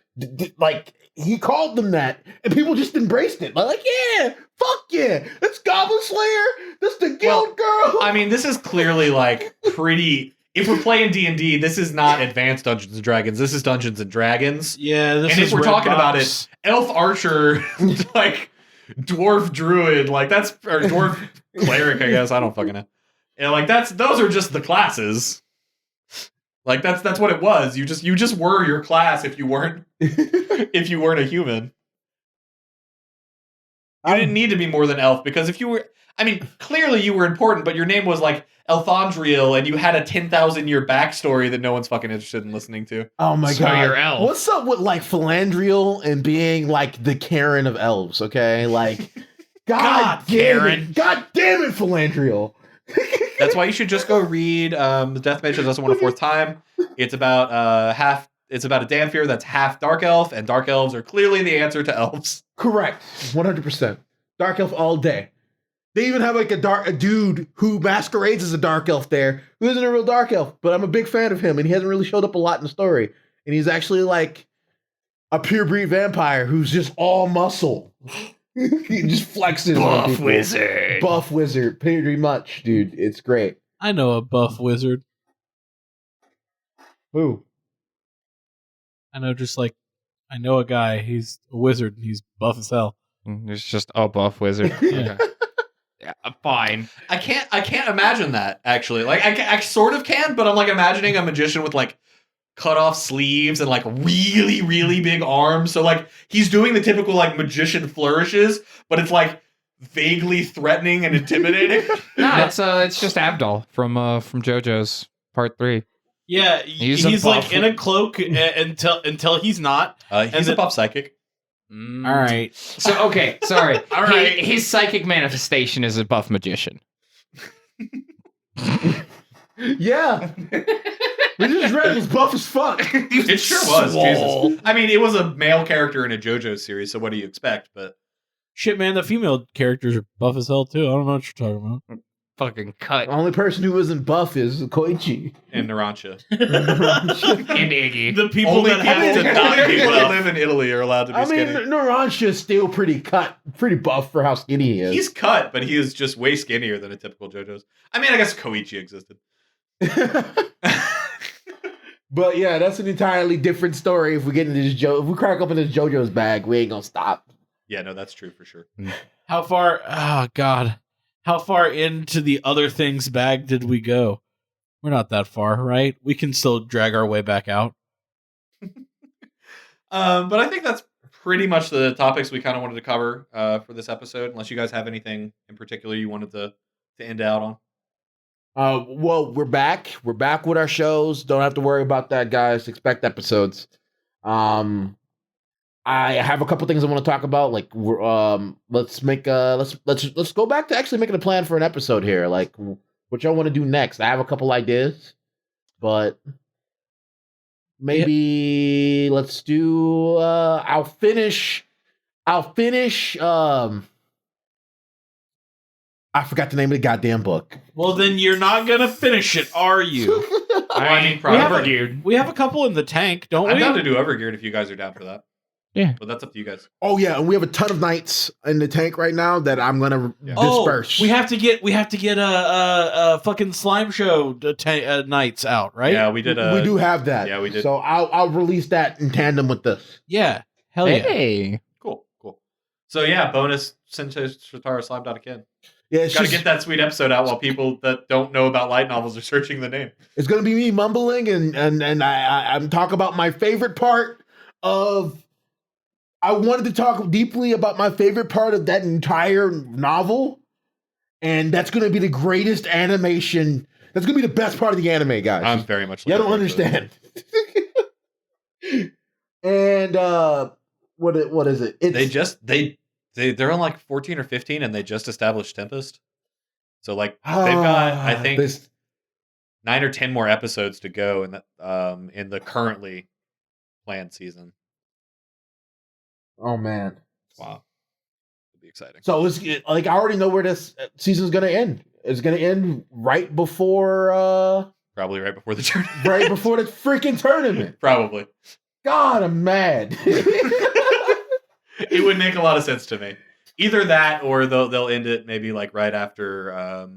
Like he called them that, and people just embraced it. Like, yeah, fuck yeah, it's Goblin Slayer. That's the guild girl. I mean, this is clearly like pretty. If we're playing D&D, this is not Advanced Dungeons and Dragons. This is Dungeons and Dragons. Yeah, this And is if we're Red talking about Box. it, Elf Archer, like dwarf druid, like that's or dwarf cleric, I guess. I don't fucking know. And like those are just the classes. Like that's what it was. You just were your class if you weren't a human. You didn't need to be more than elf because if you were, I mean, clearly you were important, but your name was like Elfandriel and you had a 10,000 year backstory that no one's fucking interested in listening to. Oh my So god! you're elf. What's up with like Philandriel and being like the Karen of elves? Okay, like God damn Karen. it! God damn it, Philandriel! That's why you should just go read The Death Mage That Doesn't Want a Fourth Time. It's about it's about a Danfear that's half dark elf, and dark elves are clearly the answer to elves. Correct, 100%. Dark elf all day. They even have like a dude who masquerades as a dark elf there, who isn't a real dark elf, but I'm a big fan of him, and he hasn't really showed up a lot in the story. And he's actually like a pure breed vampire who's just all muscle. He just flexes on Buff people. wizard. Buff wizard, pretty much, dude. It's great. I know a buff wizard. Who? I know a guy. He's a wizard. And he's buff as hell. There's just a buff wizard. Yeah. Yeah, fine. I can't imagine that actually. Like I sort of can, but I'm like imagining a magician with like cut off sleeves and like really really big arms. So like he's doing the typical like magician flourishes, but it's like vaguely threatening and intimidating. No, it's just Abdul from JoJo's Part 3. Yeah, He's he's a like buff. in a cloak until he's not. He's And a buff psychic. All right. So okay, sorry. All right. His psychic manifestation is a buff magician. Yeah. Magician's Red was buff as fuck. It sure was. Swole. Jesus. I mean, it was a male character in a JoJo series, so what do you expect? But Shit, man, the female characters are buff as hell too. I don't know what you're talking about. Fucking cut. The only person who isn't buff is Koichi. in Narancia, And Iggy. The people only that have to people not be that buff. live in Italy are allowed to be I mean, skinny. Narancia's still pretty buff for how skinny he is. He's cut, but he is just way skinnier than a typical JoJo's. I mean, I guess Koichi existed. But yeah, that's an entirely different story. If we get into this if we crack open this JoJo's bag, we ain't gonna stop. Yeah, no, that's true for sure. How far? Oh God, how far into the other things bag did we go? We're not that far, right? We can still drag our way back out. But I think that's pretty much the topics we kind of wanted to cover for this episode. Unless you guys have anything in particular you wanted to end out on. Well, we're back. We're back with our shows. Don't have to worry about that, guys. Expect episodes. I have a couple things I want to talk about. Like, let's go back to actually making a plan for an episode here. Like, what y'all want to do next? I have a couple ideas, but maybe let's do. I'll finish. I forgot the name of the goddamn book. Well, then you're not gonna finish it, are you? I mean, we have probably. we have a couple in the tank, don't I'm we? down to do Evergeared if you guys are down for that. But that's up to you guys. Oh yeah, and we have a ton of knights in the tank right now that I'm gonna Yeah. disperse. We have to get a fucking slime show nights out, right? Yeah, we did. We do have that. Yeah, we did. So I'll release that in tandem with this. Yeah. Hell yeah. Hey. Cool. So yeah, bonus Sensei Shitara Slime Kid. Yeah, it's Gotta just, get that sweet episode out while people that don't know about light novels are searching the name. it's gonna be me mumbling and I'm talking about my favorite part of. I wanted to talk deeply about my favorite part of that entire novel, and that's gonna be the greatest animation. That's gonna be the best part of the anime, guys. I'm very much. Y'all looking don't forward to understand. And what is it? it. They're on like 14 or 15, and they just established Tempest. So like they've got I think 9 or 10 more episodes to go in the currently planned season. Oh man. Wow, it'll be exciting. So it's like I already know where this season's gonna end. It's gonna end right before Probably right before the tournament. right before the freaking tournament. Probably. God, I'm mad. It would make a lot of sense to me. Either that, or they'll end it maybe like right after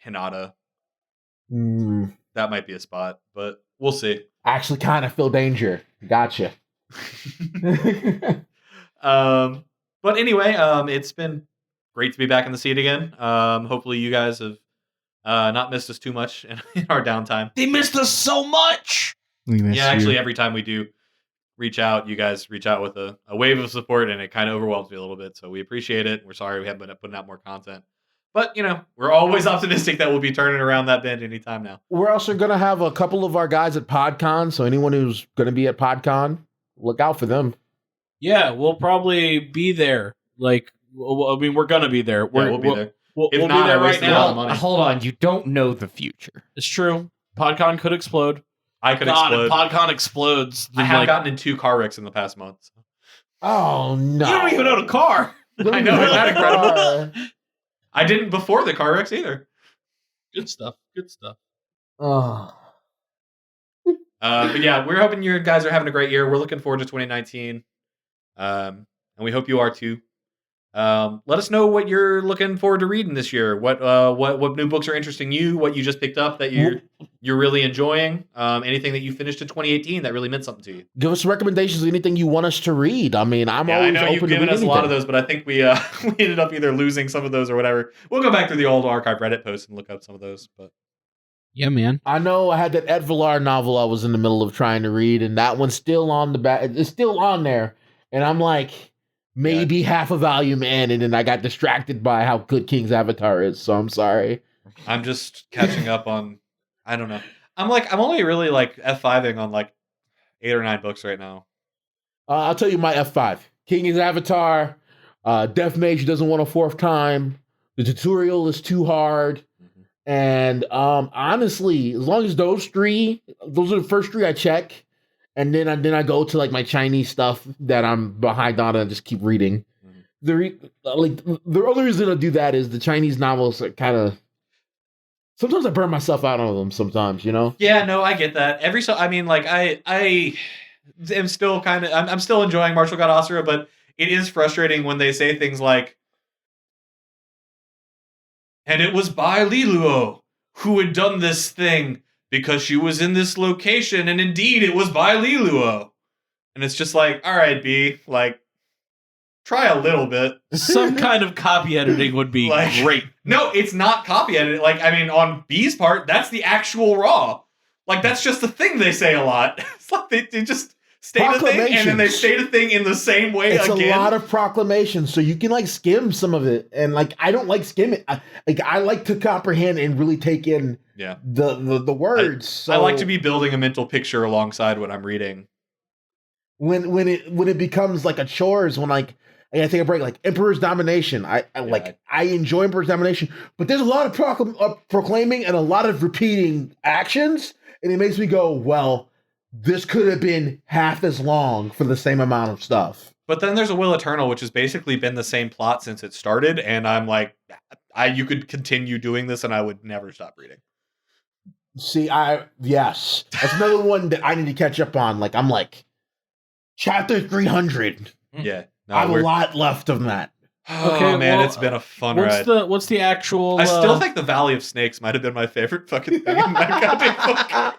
Hinata. That might be a spot, but we'll see. I actually kind of feel danger. Gotcha. But anyway, it's been great to be back in the seat again. Hopefully you guys have not missed us too much in our downtime. They missed us so much. Actually, every time we do reach out, you guys reach out with a wave of support, and it kind of overwhelms me a little bit. So we appreciate it. We're sorry we haven't been putting out more content. But, we're always optimistic that we'll be turning around that bend anytime now. We're also going to have a couple of our guys at PodCon. So anyone who's going to be at PodCon, look out for them. Yeah, we'll probably be there. Like, I mean, we're gonna be there. We'll be there. We'll If be not, I there right wasted a lot of now. money. Hold on, you don't know the future. It's true. PodCon could explode. I could God, if explode. PodCon explodes, I then, have like, gotten in 2 car wrecks in the past month. So. Oh, no. you don't even own a car. I know, isn't that incredible? I didn't before the car wrecks either. Good stuff. Good stuff. Oh. But yeah, we're hoping you guys are having a great year. We're looking forward to 2019. And we hope you are too. Let us know what you're looking forward to reading this year. What new books are interesting you? What you just picked up that you're really enjoying? Anything that you finished in 2018 that really meant something to you? Give us recommendations. Anything you want us to read. I mean, I'm always I know open you've to given read us a lot of anything. those, but I think we we ended up either losing some of those or whatever. We'll go back through the old archive Reddit posts and look up some of those. But Yeah, man. I know I had that Ed Villar novel I was in the middle of trying to read, and that one's still on the back. It's still on there, and I'm like maybe half a volume in, and then I got distracted by how good King's Avatar is. So I'm sorry. I'm just catching up on. I don't know. I'm only really like F5ing on like 8 or 9 books right now. I'll tell you my F5. King's Avatar, Death Mage doesn't want a 4th time. The tutorial is too hard. And honestly, as long as those are the first 3 I check, and then I go to like my Chinese stuff that I'm behind on and just keep reading. The only reason I do that is the Chinese novels are kind of. Sometimes I burn myself out on them. Sometimes, Yeah, no, I get that. I am still I'm still enjoying Martial God Asura, but it is frustrating when they say things like, and it was Bai Liluo who had done this thing because she was in this location, and indeed it was Bai Liluo. And it's just like, all right, B, like, try a little bit. Some kind of copy editing would be great. No, it's not copy editing. Like, I mean, on B's part, that's the actual raw. Like, that's just the thing they say a lot. It's like they just state a thing, and then they state a thing in the same way it's again. A lot of proclamations, so you can like skim some of it, and like I don't like skim it. I like to comprehend and really take in the words. I like to be building a mental picture alongside what I'm reading. When it becomes like a chore is when like I take a break. Like Emperor's Domination, I enjoy Emperor's Domination, but there's a lot of proclaiming and a lot of repeating actions, and it makes me go, well, this could have been half as long for the same amount of stuff. But then there's a Will Eternal, which has basically been the same plot since it started, and I'm like, you could continue doing this, and I would never stop reading. See, yes, that's another one that I need to catch up on. Like, I'm like, Chapter 300. Yeah. No, I have a lot left of that. Oh, Okay, man, well, it's been a fun ride. What's the actual? I still think the Valley of Snakes might have been my favorite fucking thing in that goddamn book.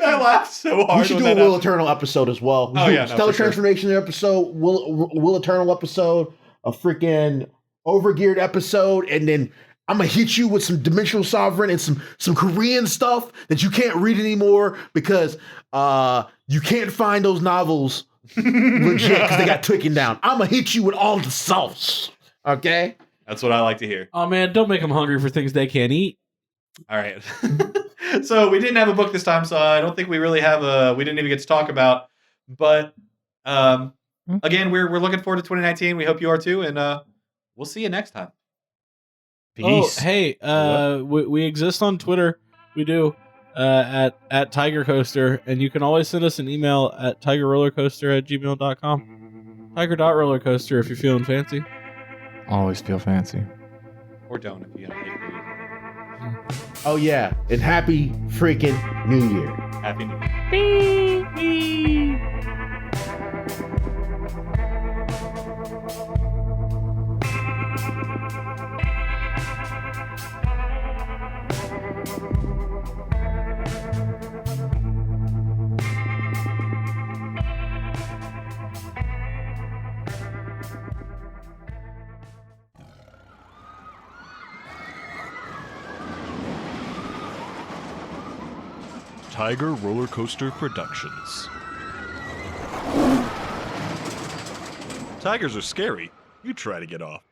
I laughed so hard. We should do when a that Will happened. Eternal episode as well. Oh, yeah, no, Stellar for sure. Transformation episode, Will Eternal episode, a freaking Overgeared episode, and then I'm gonna hit you with some Dimensional Sovereign and some Korean stuff that you can't read anymore because you can't find those novels legit because they got taken down. I'm gonna hit you with all the sauce. Okay. That's what I like to hear. Oh man, don't make them hungry for things they can't eat. All right. So we didn't have a book this time, so I don't think we really have we didn't even get to talk about. But again, we're looking forward to 2019. We hope you are too, and we'll see you next time. Peace. Oh, hey, we exist on Twitter. We do at Tiger Coaster, and you can always send us an email at tigerrollercoaster@gmail.com. Tiger.rollercoaster if you're feeling fancy. Always feel fancy. Or don't if you hate reading. Oh yeah, and happy freaking New Year. Happy New Year. Tiger Roller Coaster Productions. Tigers are scary. You try to get off.